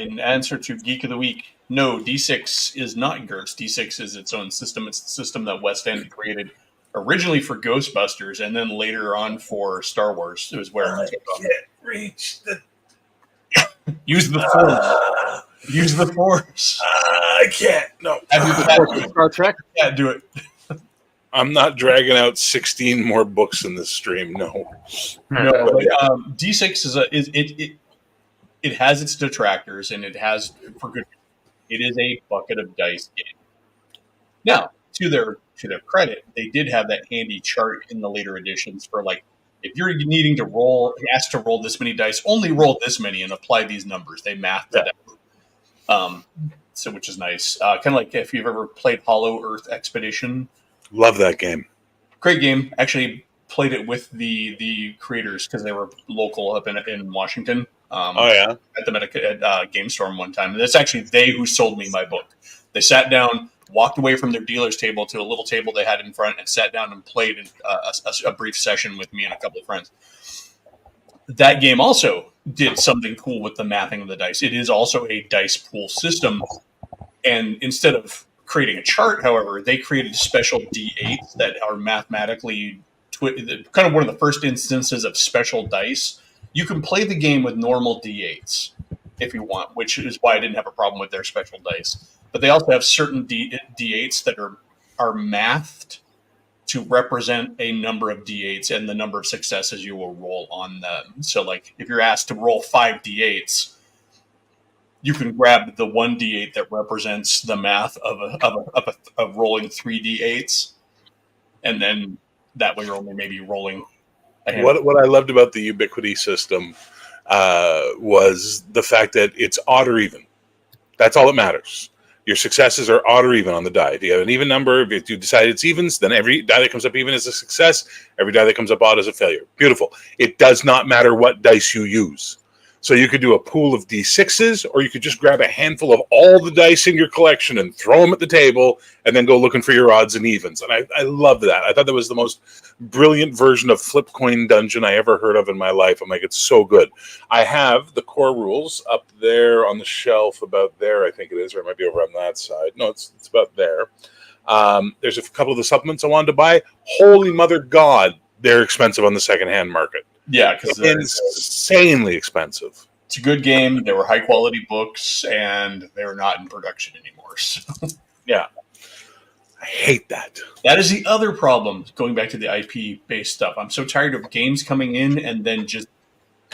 [SPEAKER 1] In answer to Geek of the Week, no, D6 is not GURPS. D6 is its own system. It's the system that West End created originally for Ghostbusters and then later on for Star Wars. It was where
[SPEAKER 2] I can't reach the...
[SPEAKER 1] Use the form. Use the Force.
[SPEAKER 2] I can't. No.
[SPEAKER 4] Star Trek.
[SPEAKER 1] Yeah, do it.
[SPEAKER 2] I'm not dragging out 16 more books in this stream. No.
[SPEAKER 1] No, but D6 it has its detractors, and it has for good. It is a bucket of dice game. Now, to their credit, they did have that handy chart in the later editions for like if you're needing to asked to roll this many dice, only roll this many and apply these numbers. They mathed it out. So which is nice. Kind of like if you've ever played Hollow Earth Expedition.
[SPEAKER 2] Love that game.
[SPEAKER 1] Great game. Actually played it with the creators because they were local up in Washington. At the Game Storm one time. And it's actually they who sold me my book. They sat down, walked away from their dealer's table to a little table they had in front and sat down and played a brief session with me and a couple of friends. That game also did something cool with the mapping of the dice. It is also a dice pool system. And instead of creating a chart, however, they created special D8s that are mathematically kind of one of the first instances of special dice. You can play the game with normal D8s if you want, which is why I didn't have a problem with their special dice. But they also have certain D8s that are mathed to represent a number of D8s and the number of successes you will roll on them. So, like, if you're asked to roll 5 D8s, you can grab the 1 D8 that represents the math of rolling 3 D8s, and then that way you're only maybe rolling.
[SPEAKER 2] What I loved about the Ubiquity system was the fact that it's odd or even. That's all that matters. Your successes are odd or even on the die. If you have an even number, if you decide it's evens, then every die that comes up even is a success. Every die that comes up odd is a failure. Beautiful. It does not matter what dice you use. So you could do a pool of D6s, or you could just grab a handful of all the dice in your collection and throw them at the table and then go looking for your odds and evens. And I loved that. I thought that was the most brilliant version of flip coin dungeon I ever heard of in my life. I'm like, it's so good. I have the core rules up there on the shelf about there, I think it is, or it might be over on that side. No, it's about there. There's a couple of the supplements I wanted to buy. Holy mother God, they're expensive on the secondhand market.
[SPEAKER 1] Yeah, because
[SPEAKER 2] insanely expensive.
[SPEAKER 1] It's a good game. They were high quality books, and they're not in production anymore. So.
[SPEAKER 2] Yeah, I hate that.
[SPEAKER 1] That is the other problem. Going back to the IP based stuff, I'm so tired of games coming in and then just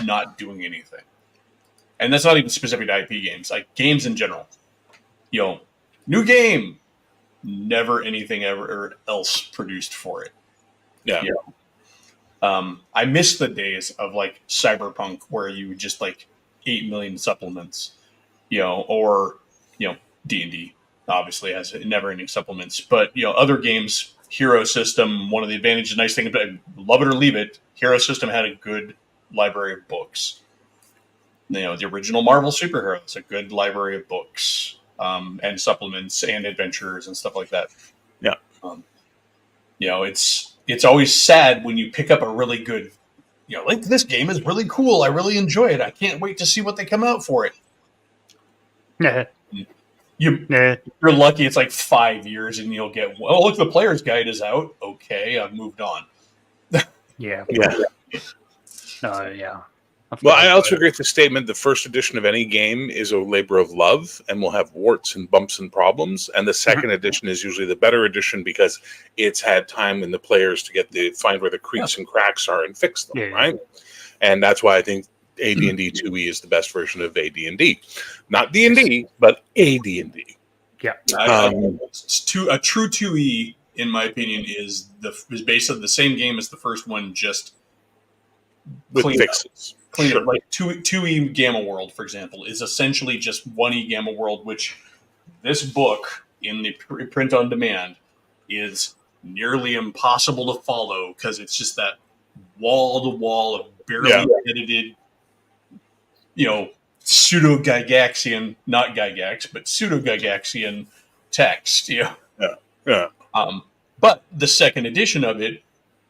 [SPEAKER 1] not doing anything. And that's not even specific to IP games, like games in general. New game, never anything ever else produced for it.
[SPEAKER 2] Yeah.
[SPEAKER 1] I miss the days of like Cyberpunk where you just like 8 million supplements, or D&D obviously has never-ending supplements, but other games, Hero System, one of the advantages, nice thing about love it or leave it, Hero System had a good library of books. The original Marvel superheroes, a good library of books and supplements and adventures and stuff like that.
[SPEAKER 2] Yeah.
[SPEAKER 1] It's always sad when you pick up a really good, like this game is really cool. I really enjoy it. I can't wait to see what they come out for it.
[SPEAKER 3] Nah.
[SPEAKER 1] You're lucky it's like 5 years and you'll get, look, the player's guide is out. Okay, I've moved on.
[SPEAKER 3] Yeah. Yeah.
[SPEAKER 2] Well, I also agree with the statement, the first edition of any game is a labor of love and will have warts and bumps and problems. And the second edition is usually the better edition because it's had time in the players to find where the creaks and cracks are and fix them, right? And that's why I think AD&D 2E is the best version of AD&D. Not D&D, but AD&D.
[SPEAKER 3] Yeah.
[SPEAKER 1] A true 2E, in my opinion, is based on the same game as the first one, just
[SPEAKER 2] with fixes.
[SPEAKER 1] Clean up. Like 2E Gamma World, for example, is essentially just 1E Gamma World, which this book in the print on demand is nearly impossible to follow because it's just that wall to wall of barely edited, pseudo Gygaxian, not Gygax, but pseudo Gygaxian text. But the second edition of it,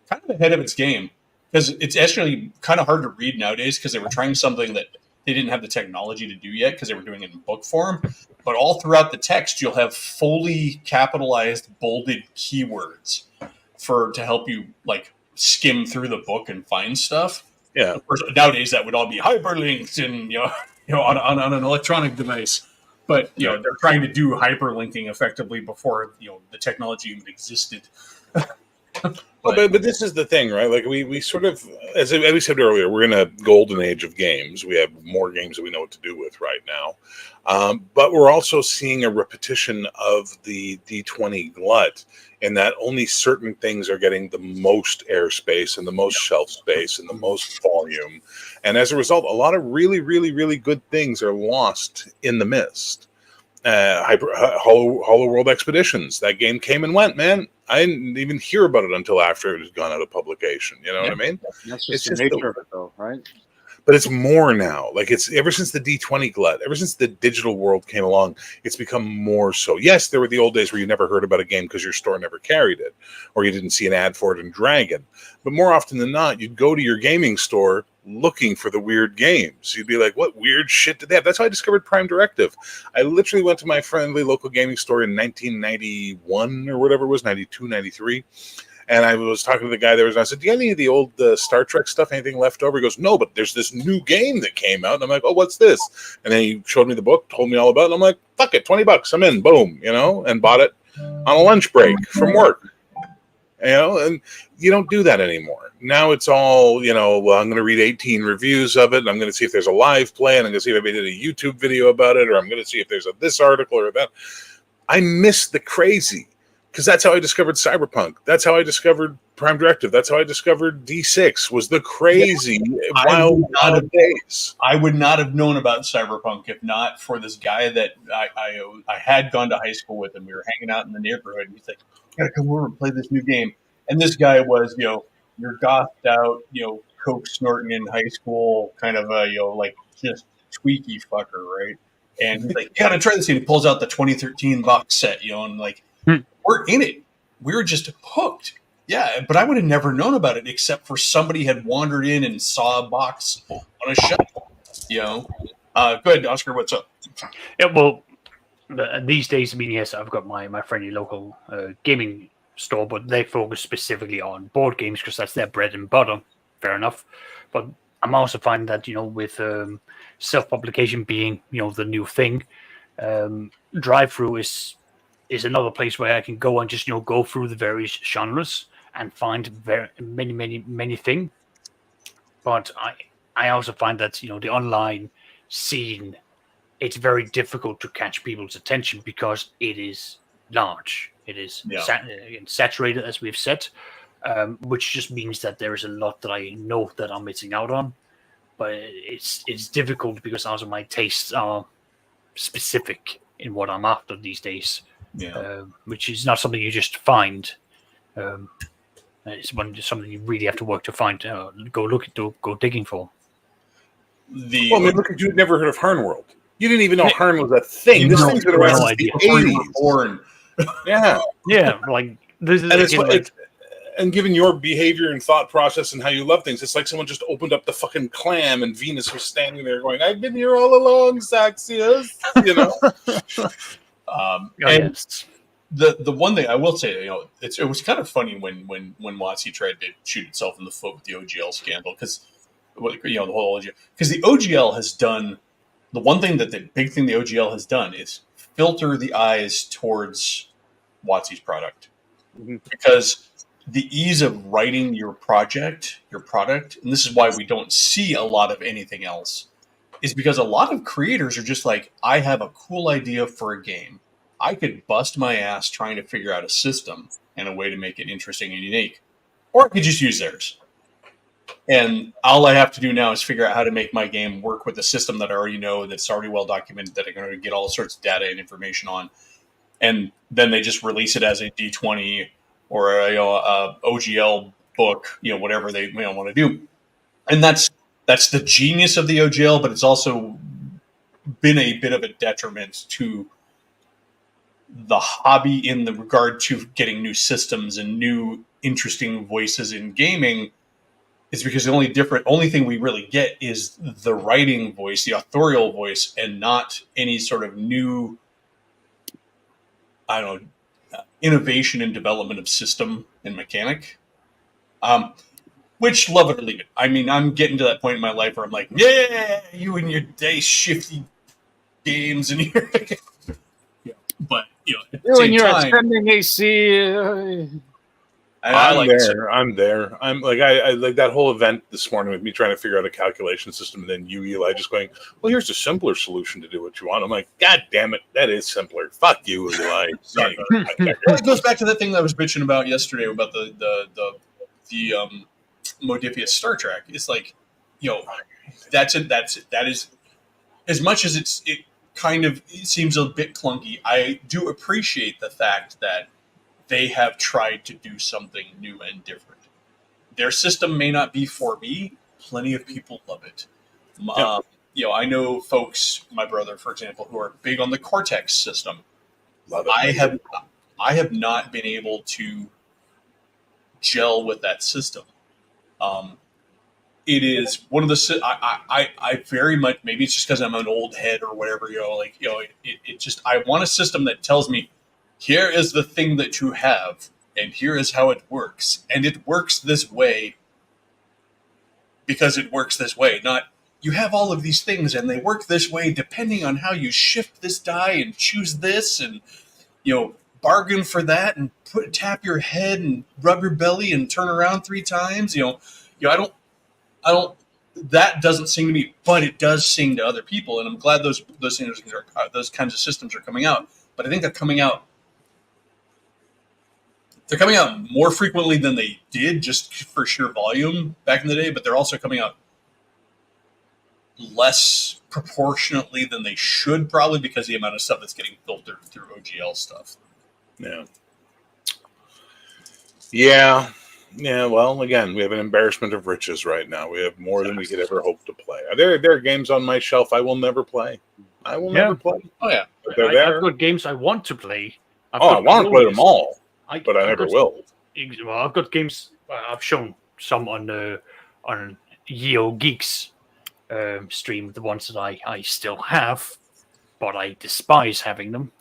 [SPEAKER 1] kind of ahead of its game. Because it's actually kind of hard to read nowadays because they were trying something that they didn't have the technology to do yet because they were doing it in book form. But all throughout the text, you'll have fully capitalized, bolded keywords to help you like skim through the book and find stuff.
[SPEAKER 2] Yeah.
[SPEAKER 1] Of course, nowadays that would all be hyperlinked and on an electronic device. But they're trying to do hyperlinking effectively before the technology even existed.
[SPEAKER 2] But this is the thing, right? Like we sort of, as we said earlier, we're in a golden age of games. We have more games that we know what to do with right now. But we're also seeing a repetition of the D20 glut in that only certain things are getting the most airspace and the most shelf space and the most volume. And as a result, a lot of really, really, really good things are lost in the mist. Hollow World Expeditions. That game came and went, man. I didn't even hear about it until after it had gone out of publication. You know what I mean?
[SPEAKER 4] That's just the nature of it, though, right?
[SPEAKER 2] But it's more now. Like it's ever since the D20 glut, ever since the digital world came along, it's become more so. Yes, there were the old days where you never heard about a game because your store never carried it, or you didn't see an ad for it in Dragon. But more often than not, you'd go to your gaming store looking for the weird games. You'd be like, what weird shit did they have? That's how I discovered Prime Directive. I literally went to my friendly local gaming store in 1991 or whatever it was, 92, 93. And I was talking to the guy there, and I said, do you have any of the old Star Trek stuff, anything left over? He goes, no, but there's this new game that came out. And I'm like, oh, what's this? And then he showed me the book, told me all about it. And I'm like, fuck it, $20, I'm in, boom, and bought it on a lunch break from work. And you don't do that anymore. Now it's all, well, I'm going to read 18 reviews of it, and I'm going to see if there's a live play, and I'm going to see if anybody did a YouTube video about it, or I'm going to see if there's this article or that. I miss the crazy, because that's how I discovered Cyberpunk. That's how I discovered Prime Directive. That's how I discovered D6, was the crazy, wild days.
[SPEAKER 1] I would not have known about Cyberpunk if not for this guy that I had gone to high school with, and we were hanging out in the neighborhood, and he's like, you gotta come over and play this new game. And this guy was, your gothed out, coke snorting in high school, kind of a, just tweaky fucker, right? And he's like, you gotta try this. And he pulls out the 2013 box set, and we're in it. We were just hooked. Yeah, but I would have never known about it except for somebody had wandered in and saw a box on a shelf. Go ahead, Oscar, what's up?
[SPEAKER 3] Yeah, well, these days, yes, I've got my friendly local gaming store, but they focus specifically on board games because that's their bread and butter. Fair enough. But I'm also finding that, with self-publication being, the new thing, drive-through is another place where I can go and just, go through the various genres and find very many things. But I also find that, the online scene, it's very difficult to catch people's attention because it is large. It is saturated, as we've said, which just means that there is a lot that I know that I'm missing out on. But it's difficult because also my tastes are specific in what I'm after these days, which is not something you just find. It's something you really have to work to find, go digging for.
[SPEAKER 2] Look at you'd never heard of Harnworld. You didn't even know Harn was a thing. This thing's been around since the 80s.
[SPEAKER 3] Yeah, like this is
[SPEAKER 2] and given your behavior and thought process and how you love things, it's like someone just opened up the fucking clam and Venus was standing there going, "I've been here all along, Saxius."
[SPEAKER 1] And the one thing I will say, it was kind of funny when WotC tried to shoot itself in the foot with the OGL scandal because the whole OGL, because the OGL has done the one thing that the big thing the OGL has done is filter the eyes towards WotC's product, because the ease of writing your product, and this is why we don't see a lot of anything else, is because a lot of creators are just like, I have a cool idea for a game. I could bust my ass trying to figure out a system and a way to make it interesting and unique, or I could just use theirs. And all I have to do now is figure out how to make my game work with a system that I already know, that's already well documented, that I'm going to get all sorts of data and information on. And then they just release it as a D20 or a OGL book, whatever they want to do. And that's the genius of the OGL, but it's also been a bit of a detriment to the hobby in the regard to getting new systems and new interesting voices in gaming. Is because the only thing we really get is the writing voice, the authorial voice, and not any sort of new, innovation and development of system and mechanic. Which, love it or leave it. I mean, I'm getting to that point in my life where I'm like, yeah, you and your day shifty games and you're, but at the
[SPEAKER 4] You
[SPEAKER 1] same
[SPEAKER 4] and your
[SPEAKER 1] time,
[SPEAKER 4] ascending AC.
[SPEAKER 1] I like
[SPEAKER 2] I'm there. I'm like I like that whole event this morning with me trying to figure out a calculation system, and then you, Eli, just going, "Well, here's a simpler solution to do what you want." I'm like, "God damn it, that is simpler." Fuck you, Eli.
[SPEAKER 1] Sorry. It goes back to the thing that I was bitching about yesterday about the Modifius Star Trek. It's like, that is as much as it kind of seems a bit clunky. I do appreciate the fact that they have tried to do something new and different. Their system may not be for me. Plenty of people love it. I know folks, my brother, for example, who are big on the Cortex system.
[SPEAKER 2] Love it.
[SPEAKER 1] I have not been able to gel with that system. It is one of the I very much, maybe it's just because I'm an old head or whatever, it just, I want a system that tells me, here is the thing that you have and here is how it works, and it works this way because it works this way, not you have all of these things and they work this way depending on how you shift this die and choose this and bargain for that and tap your head and rub your belly and turn around 3 times. I don't. That doesn't sing to me, but it does sing to other people, and I'm glad those kinds of systems are coming out. But I think they're coming out more frequently than they did, just for sheer volume back in the day. But they're also coming out less proportionately than they should, probably because of the amount of stuff that's getting filtered through OGL stuff.
[SPEAKER 2] Yeah, well, again, we have an embarrassment of riches right now. We have more than we could ever hope to play. There are games on my shelf I will never play. Never play.
[SPEAKER 1] Oh, yeah.
[SPEAKER 2] But they're there.
[SPEAKER 3] I've got games I want to play.
[SPEAKER 2] I want to play them all, but I never will.
[SPEAKER 3] Well, I've got games. I've shown some on Yeo Geeks stream, the ones that I still have, but I despise having them.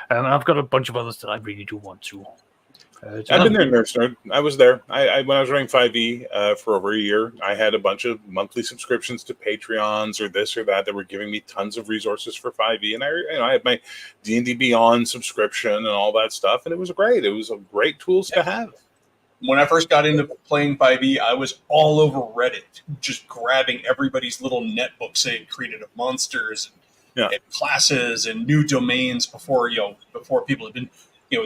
[SPEAKER 3] And I've got a bunch of others that I really do want to.
[SPEAKER 2] I've been there, Nurse Nerd. I was there. I when I was running 5e for over a year, I had a bunch of monthly subscriptions to Patreons or this or that were giving me tons of resources for 5e, and I had my D&D Beyond subscription and all that stuff, and it was great. It was a great tools to have.
[SPEAKER 1] When I first got into playing 5e, I was all over Reddit, just grabbing everybody's little netbooks they had created of monsters and classes and new domains before people had been.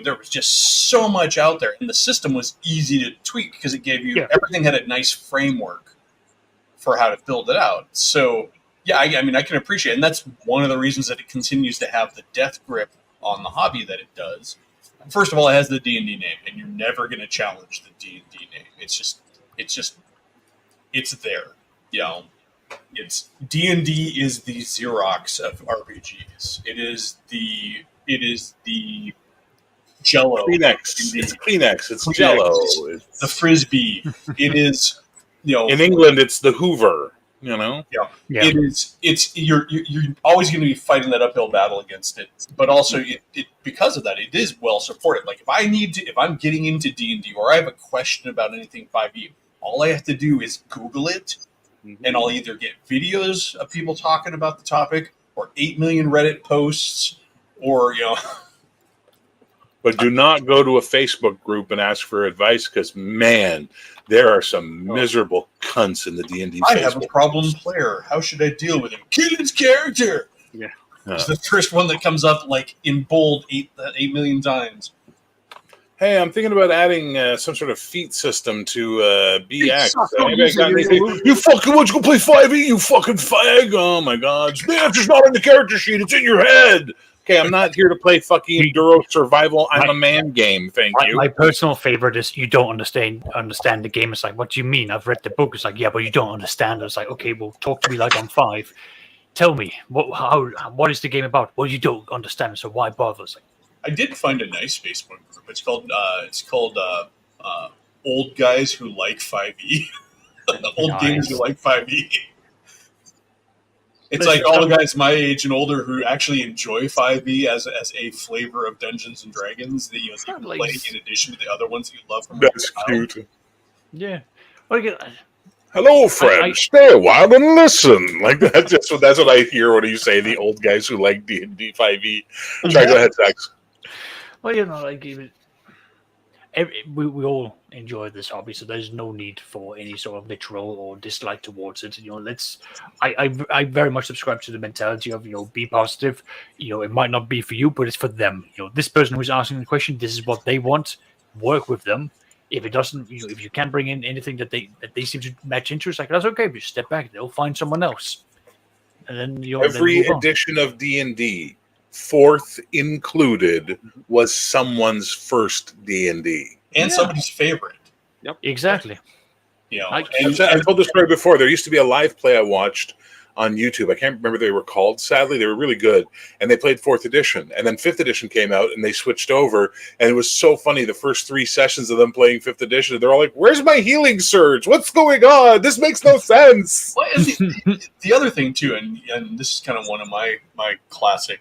[SPEAKER 1] There was just so much out there, and the system was easy to tweak because it gave you everything had a nice framework for how to build it out. So, I can appreciate it, and that's one of the reasons that it continues to have the death grip on the hobby that it does. First of all, it has the D&D name, and you're never going to challenge the D&D name. It's there. It's D&D is the Xerox of RPGs. It is the Jello.
[SPEAKER 2] Kleenex. It's Kleenex. It's Jello.
[SPEAKER 1] It's the Frisbee. It is,
[SPEAKER 2] in England, it's the Hoover.
[SPEAKER 1] Yeah. It is. It's you're always going to be fighting that uphill battle against it, but also it because of that, it is well supported. Like if I'm getting into D&D or I have a question about anything 5e, all I have to do is Google it, and I'll either get videos of people talking about the topic or 8 million Reddit posts, or
[SPEAKER 2] But do not go to a Facebook group and ask for advice because, man, there are some miserable cunts in the D&D
[SPEAKER 1] I
[SPEAKER 2] Facebook
[SPEAKER 1] have a problem player. How should I deal with him? Kill his character!
[SPEAKER 3] Yeah.
[SPEAKER 1] It's the first one that comes up like in bold 8 million times.
[SPEAKER 2] Hey, I'm thinking about adding some sort of feat system to BX. You fucking want to go play 5e, you fucking fag? Oh my god. The answer's not on the character sheet, it's in your head. Okay, I'm not here to play fucking Enduro Survival. I'm a man game. Thank you.
[SPEAKER 3] My personal favorite is you don't understand the game. It's like, what do you mean? I've read the book. It's like, yeah, but you don't understand it. It's like, okay, well, talk to me like I'm 5. Tell me what is the game about? Well, you don't understand it, so why bother? It's like,
[SPEAKER 1] I did find a nice Facebook group. It's called Old Guys Who Like 5e. Old Gamers Who Like 5e. It's like all the guys my age and older who actually enjoy 5e as a flavor of Dungeons and Dragons that you play in addition to the other ones that you love from.
[SPEAKER 2] That's cute.
[SPEAKER 3] Yeah. Well, again,
[SPEAKER 2] Hello, friend. Stay a while and listen. Like that's what I hear when you say the old guys who like D&D 5e. Try go ahead, Sax.
[SPEAKER 3] Well, like we all enjoy this hobby, so there's no need for any sort of vitriol or dislike towards it. I very much subscribe to the mentality of be positive. It might not be for you, but it's for them. This person who's asking the question, this is what they want. Work with them. If it doesn't, if you can't bring in anything that they seem to match interest, like that's okay. But step back, they'll find someone else. And then
[SPEAKER 2] every edition of D&D, 4th included, was someone's first D&D
[SPEAKER 1] and somebody's favorite.
[SPEAKER 4] Yep,
[SPEAKER 3] exactly.
[SPEAKER 2] I told this story before. There used to be a live play I watched on YouTube. I can't remember what they were called. Sadly, they were really good, and they played 4th edition, and then 5th edition came out, and they switched over, and it was so funny. The first 3 sessions of them playing 5th edition, they're all like, "Where's my healing surge? What's going on? This makes no sense."
[SPEAKER 1] Well, and the other thing too, and this is kind of one of my classic,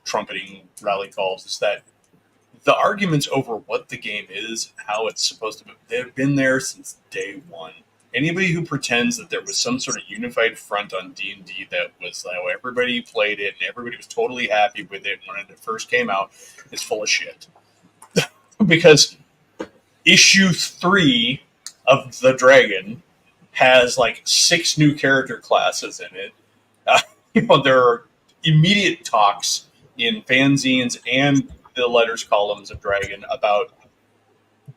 [SPEAKER 1] trumpeting rally calls, is that the arguments over what the game is, how it's supposed to be, they've been there since day one. Anybody who pretends that there was some sort of unified front on D&D that was how everybody played it and everybody was totally happy with it when it first came out is full of shit. Because issue 3 of The Dragon has like 6 new character classes in it. There are immediate talks in fanzines and the letters columns of Dragon about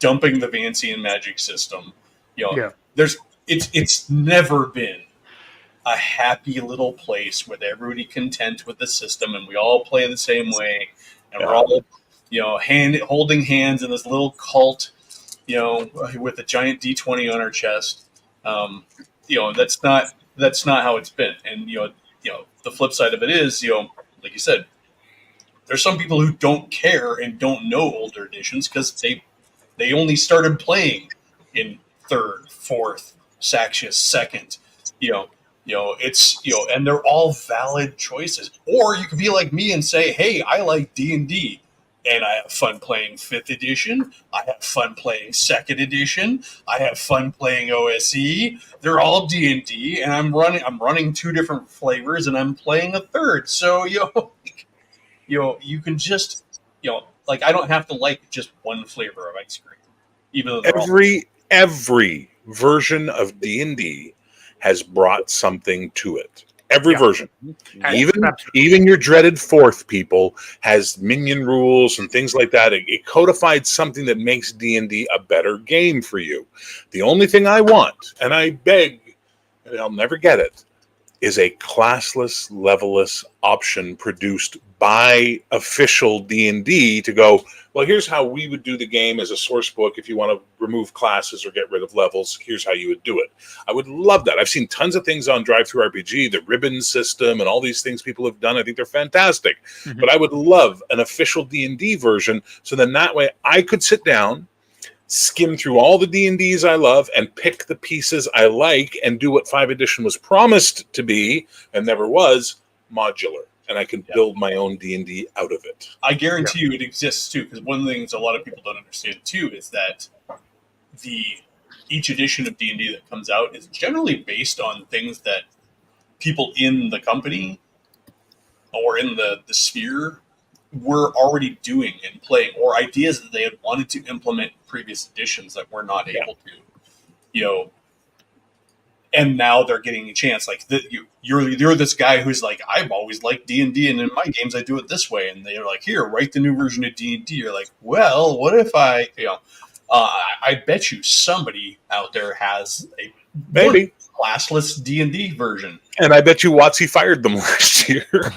[SPEAKER 1] dumping the Vancian magic system. It's never been a happy little place with everybody content with the system, and we all play the same way, and we're all holding hands in this little cult, with a giant D20 on our chest. That's not how it's been. And the flip side of it is, like you said, there's some people who don't care and don't know older editions because they only started playing in 3rd, 4th, Saxius 2nd. And they're all valid choices. Or you could be like me and say, "Hey, I like D&D, and I have fun playing 5th edition. I have fun playing 2nd edition. I have fun playing OSE. They're all D&D, and I'm running 2 different flavors, and I'm playing a 3rd. So you can just I don't have to like just one flavor of ice cream, even though
[SPEAKER 2] every version of D&D has brought something to it. Every version, even your dreaded 4th, people, has minion rules and things like that. It codified something that makes D&D a better game for you. The only thing I want, and I beg, and I'll never get it, is a classless, levelless option produced by official D&D to go, well, here's how we would do the game as a source book. If you want to remove classes or get rid of levels, here's how you would do it. I would love that. I've seen tons of things on Drive-Thru-RPG, the ribbon system and all these things people have done. I think they're fantastic. Mm-hmm. But I would love an official D&D version, so then that way I could sit down, skim through all the D&Ds I love and pick the pieces I like and do what 5th edition was promised to be and never was, modular. And I can build my own D&D out of it.
[SPEAKER 1] I guarantee you it exists too, because one of the things a lot of people don't understand too is that each edition of D&D that comes out is generally based on things that people in the company or in the sphere were already doing and playing, or ideas that they had wanted to implement in previous editions that were not able to. And now they're getting a chance. Like you're this guy who's like, I've always liked D&D, and in my games I do it this way. And they're like, here, write the new version of D&D. You're like, well, what if I bet you somebody out there has a
[SPEAKER 2] maybe
[SPEAKER 1] classless D&D version.
[SPEAKER 2] And I bet you WotC fired them last year.
[SPEAKER 1] Or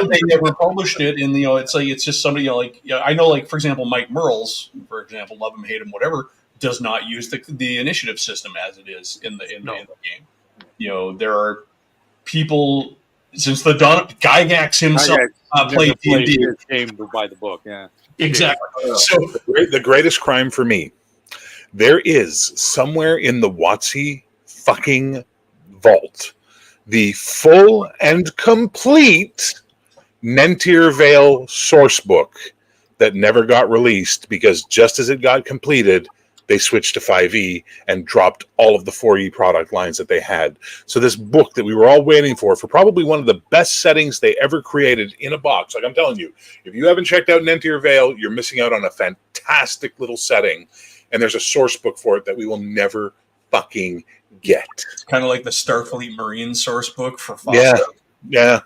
[SPEAKER 1] they never published it, and it's just somebody I know, like, for example, Mike Merles, for example, love him, hate him, whatever, does not use the initiative system as it is in the game. There are people since the dawn of Gygax himself played D&D.
[SPEAKER 4] Game by the book, yeah.
[SPEAKER 1] Exactly.
[SPEAKER 2] So the greatest crime for me, there is somewhere in the WotC fucking vault the full and complete Nentir Vale source book that never got released because just as it got completed, they switched to 5e and dropped all of the 4e product lines that they had. So this book that we were all waiting for probably one of the best settings they ever created in a box. Like I'm telling you, if you haven't checked out Nentier Vale, you're missing out on a fantastic little setting. And there's a source book for it that we will never fucking get.
[SPEAKER 1] It's kind of like the Starfleet Marine source book for FOSDEM.
[SPEAKER 2] Yeah. Yeah.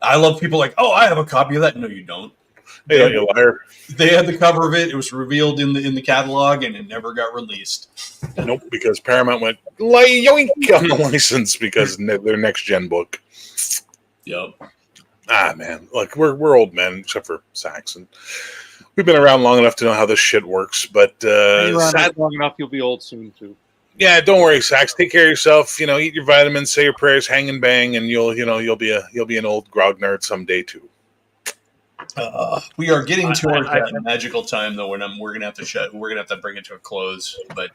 [SPEAKER 1] I love people like, oh, I have a copy of that. No, you don't.
[SPEAKER 2] Hey, you liar.
[SPEAKER 1] They had the cover of it. It was revealed in the catalog, and it never got released.
[SPEAKER 2] Nope, because Paramount went yoink on the license because their next gen book.
[SPEAKER 1] Yep.
[SPEAKER 2] Ah, man, like we're old men, except for Saxon. We've been around long enough to know how this shit works. But
[SPEAKER 4] long enough, you'll be old soon too.
[SPEAKER 2] Yeah, don't worry, Sax. Take care of yourself. Eat your vitamins, say your prayers, hang and bang, and you'll be an old grognard someday too.
[SPEAKER 1] We are getting towards that magical time, though, when we're gonna have to we're gonna have to bring it to a close. But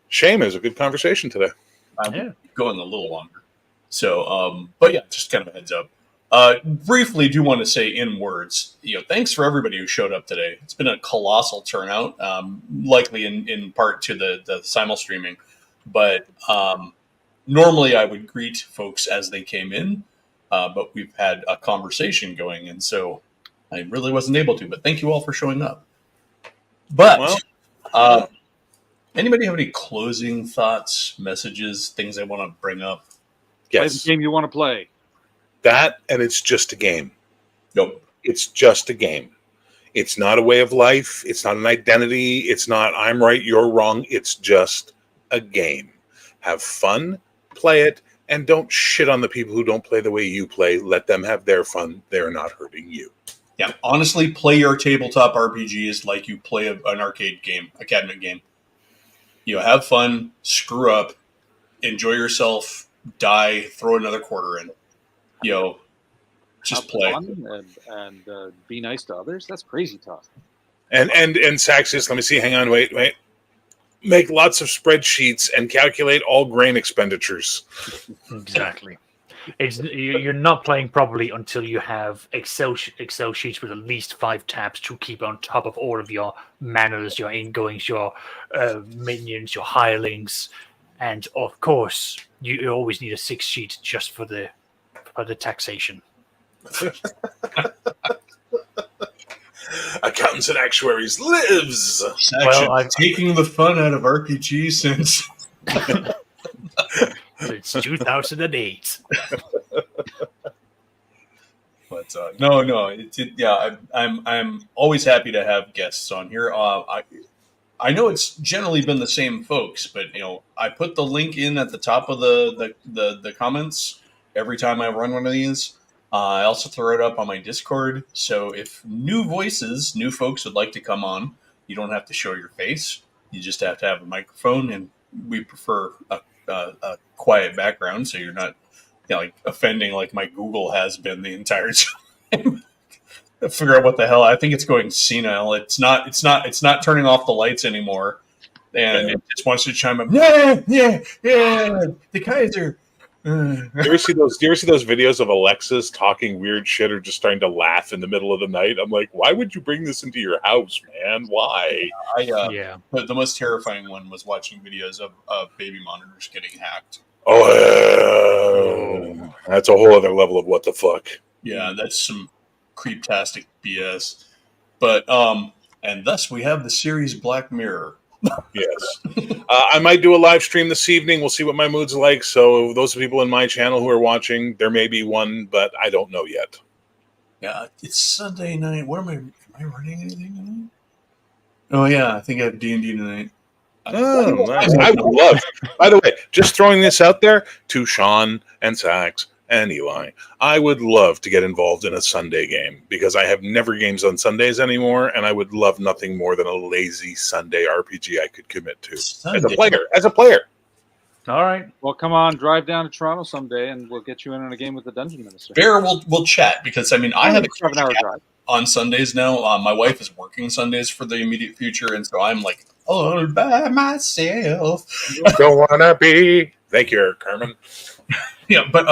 [SPEAKER 2] shame, it was a good conversation today.
[SPEAKER 1] I'm going a little longer. So, but yeah, just kind of a heads up. Briefly, do want to say in words, thanks for everybody who showed up today. It's been a colossal turnout, likely in part to the simul streaming. But normally I would greet folks as they came in, but we've had a conversation going, and so I really wasn't able to, but thank you all for showing up. But anybody have any closing thoughts, messages, things they want to bring up?
[SPEAKER 4] Play the game you want to play.
[SPEAKER 2] That, and it's just a game.
[SPEAKER 1] Nope.
[SPEAKER 2] It's just a game. It's not a way of life. It's not an identity. It's not I'm right, you're wrong. It's just a game. Have fun, play it, and don't shit on the people who don't play the way you play. Let them have their fun. They're not hurting you.
[SPEAKER 1] Yeah, honestly, play your tabletop RPGs like you play an arcade game, a cabinet game. Have fun, screw up, enjoy yourself, die, throw another quarter in. Just play.
[SPEAKER 4] And be nice to others. That's crazy tough.
[SPEAKER 2] And Saxis, let me see. Hang on, wait. Make lots of spreadsheets and calculate all grain expenditures.
[SPEAKER 3] Exactly. You're not playing properly until you have Excel sheets with at least 5 tabs to keep on top of all of your manners, your ingoings, your minions, your hirelings, and of course, you always need a 6 sheet just for the taxation.
[SPEAKER 2] Accountants and actuaries lives.
[SPEAKER 1] Well, taking the fun out of RPG since.
[SPEAKER 3] It's 2008.
[SPEAKER 1] But no. I'm always happy to have guests on here. I know it's generally been the same folks, but I put the link in at the top of the comments every time I run one of these. I also throw it up on my Discord. So if new folks would like to come on, you don't have to show your face. You just have to have a microphone, and we prefer a quiet background, so you're not offending like my Google has been the entire time. Figure out what the hell. I think it's going senile. It's not turning off the lights anymore, and it just wants to chime up. Yeah. The Kaiser.
[SPEAKER 2] Do you ever see those videos of Alexas talking weird shit or just starting to laugh in the middle of the night? I'm like, why would you bring this into your house, man? Why?
[SPEAKER 1] The most terrifying one was watching videos of baby monitors getting hacked.
[SPEAKER 2] Oh, that's a whole other level of what the fuck.
[SPEAKER 1] Yeah, that's some creeptastic BS. But and thus we have the series Black Mirror.
[SPEAKER 2] Yes. I might do a live stream this evening. We'll see what my mood's like. So those people in my channel who are watching, there may be one, but I don't know yet.
[SPEAKER 1] Yeah, it's Sunday night. Am I running anything tonight? Oh yeah, I think I have D&D tonight.
[SPEAKER 2] Oh, nice. I would love. By the way, just throwing this out there to Sean and Sax and Eli, I would love to get involved in a Sunday game because I have never games on Sundays anymore, and I would love nothing more than a lazy Sunday RPG I could commit to as a player.
[SPEAKER 3] All right.
[SPEAKER 4] Well, come on, drive down to Toronto someday, and we'll get you in on a game with the Dungeon Minister.
[SPEAKER 1] Bear, we'll chat because I have a
[SPEAKER 4] 7-hour drive
[SPEAKER 1] on Sundays now. My wife is working Sundays for the immediate future, and so I'm like all by myself.
[SPEAKER 2] Don't wanna be. Thank you, Carmen.
[SPEAKER 1] Yeah, but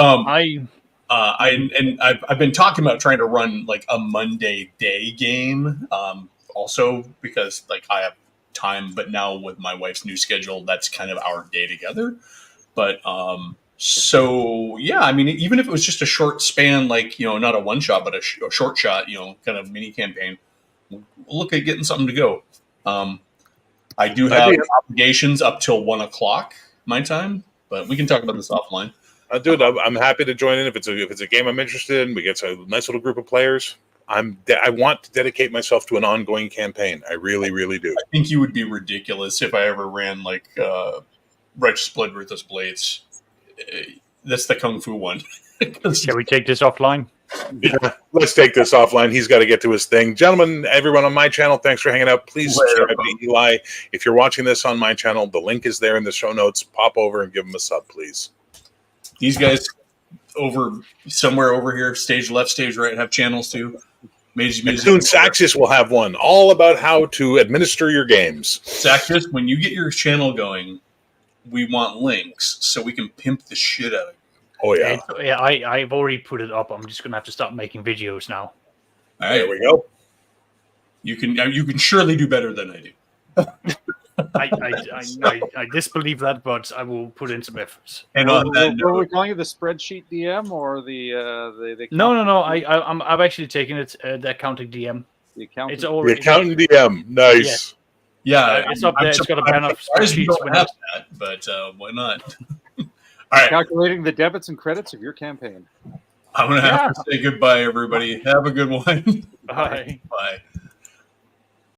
[SPEAKER 1] I've been talking about trying to run like a Monday day game. Also because like I have time. But now with my wife's new schedule, that's kind of our day together. But so yeah, I mean, even if it was just a short span, like not a one shot, but a short shot, kind of mini campaign, we'll look at getting something to go. I do have obligations up till 1:00 my time, but we can talk about this offline.
[SPEAKER 2] Dude, I'm happy to join in if it's a game I'm interested in. We get a nice little group of players. I want to dedicate myself to an ongoing campaign. I really, really do.
[SPEAKER 1] I think you would be ridiculous if I ever ran like Righteous Blood, Ruthless Blades. That's the Kung Fu one.
[SPEAKER 3] Shall we take this offline?
[SPEAKER 2] Yeah, let's take this offline. He's got to get to his thing. Gentlemen, everyone on my channel, thanks for hanging out. Please subscribe to Eli. If you're watching this on my channel, the link is there in the show notes. Pop over and give him a sub, please.
[SPEAKER 1] These guys somewhere over here, stage left, stage right, have channels too.
[SPEAKER 2] Soon Saxius will have one all about how to administer your games.
[SPEAKER 1] Saxius, when you get your channel going, we want links so we can pimp the shit out of it.
[SPEAKER 2] Oh yeah.
[SPEAKER 3] I've already put it up. I'm just gonna have to start making videos now.
[SPEAKER 1] All right,
[SPEAKER 2] there we go.
[SPEAKER 1] You can surely do better than I do.
[SPEAKER 3] I disbelieve that, but I will put in some efforts.
[SPEAKER 1] And on that
[SPEAKER 4] Were we
[SPEAKER 1] note,
[SPEAKER 4] calling you the spreadsheet DM or the
[SPEAKER 3] No. I've actually taken it. The accounting DM.
[SPEAKER 4] the accountant?
[SPEAKER 3] It's already
[SPEAKER 2] The accountant DM. Nice.
[SPEAKER 3] Yes.
[SPEAKER 1] yeah,
[SPEAKER 3] It's up there. It's got a banner of
[SPEAKER 1] surprised we
[SPEAKER 3] spreadsheets.
[SPEAKER 1] don't have that, but why not? All right,
[SPEAKER 4] Calculating the debits and credits of your campaign.
[SPEAKER 1] I'm gonna have to say goodbye, everybody. Have a good one.
[SPEAKER 3] Bye.
[SPEAKER 1] Bye.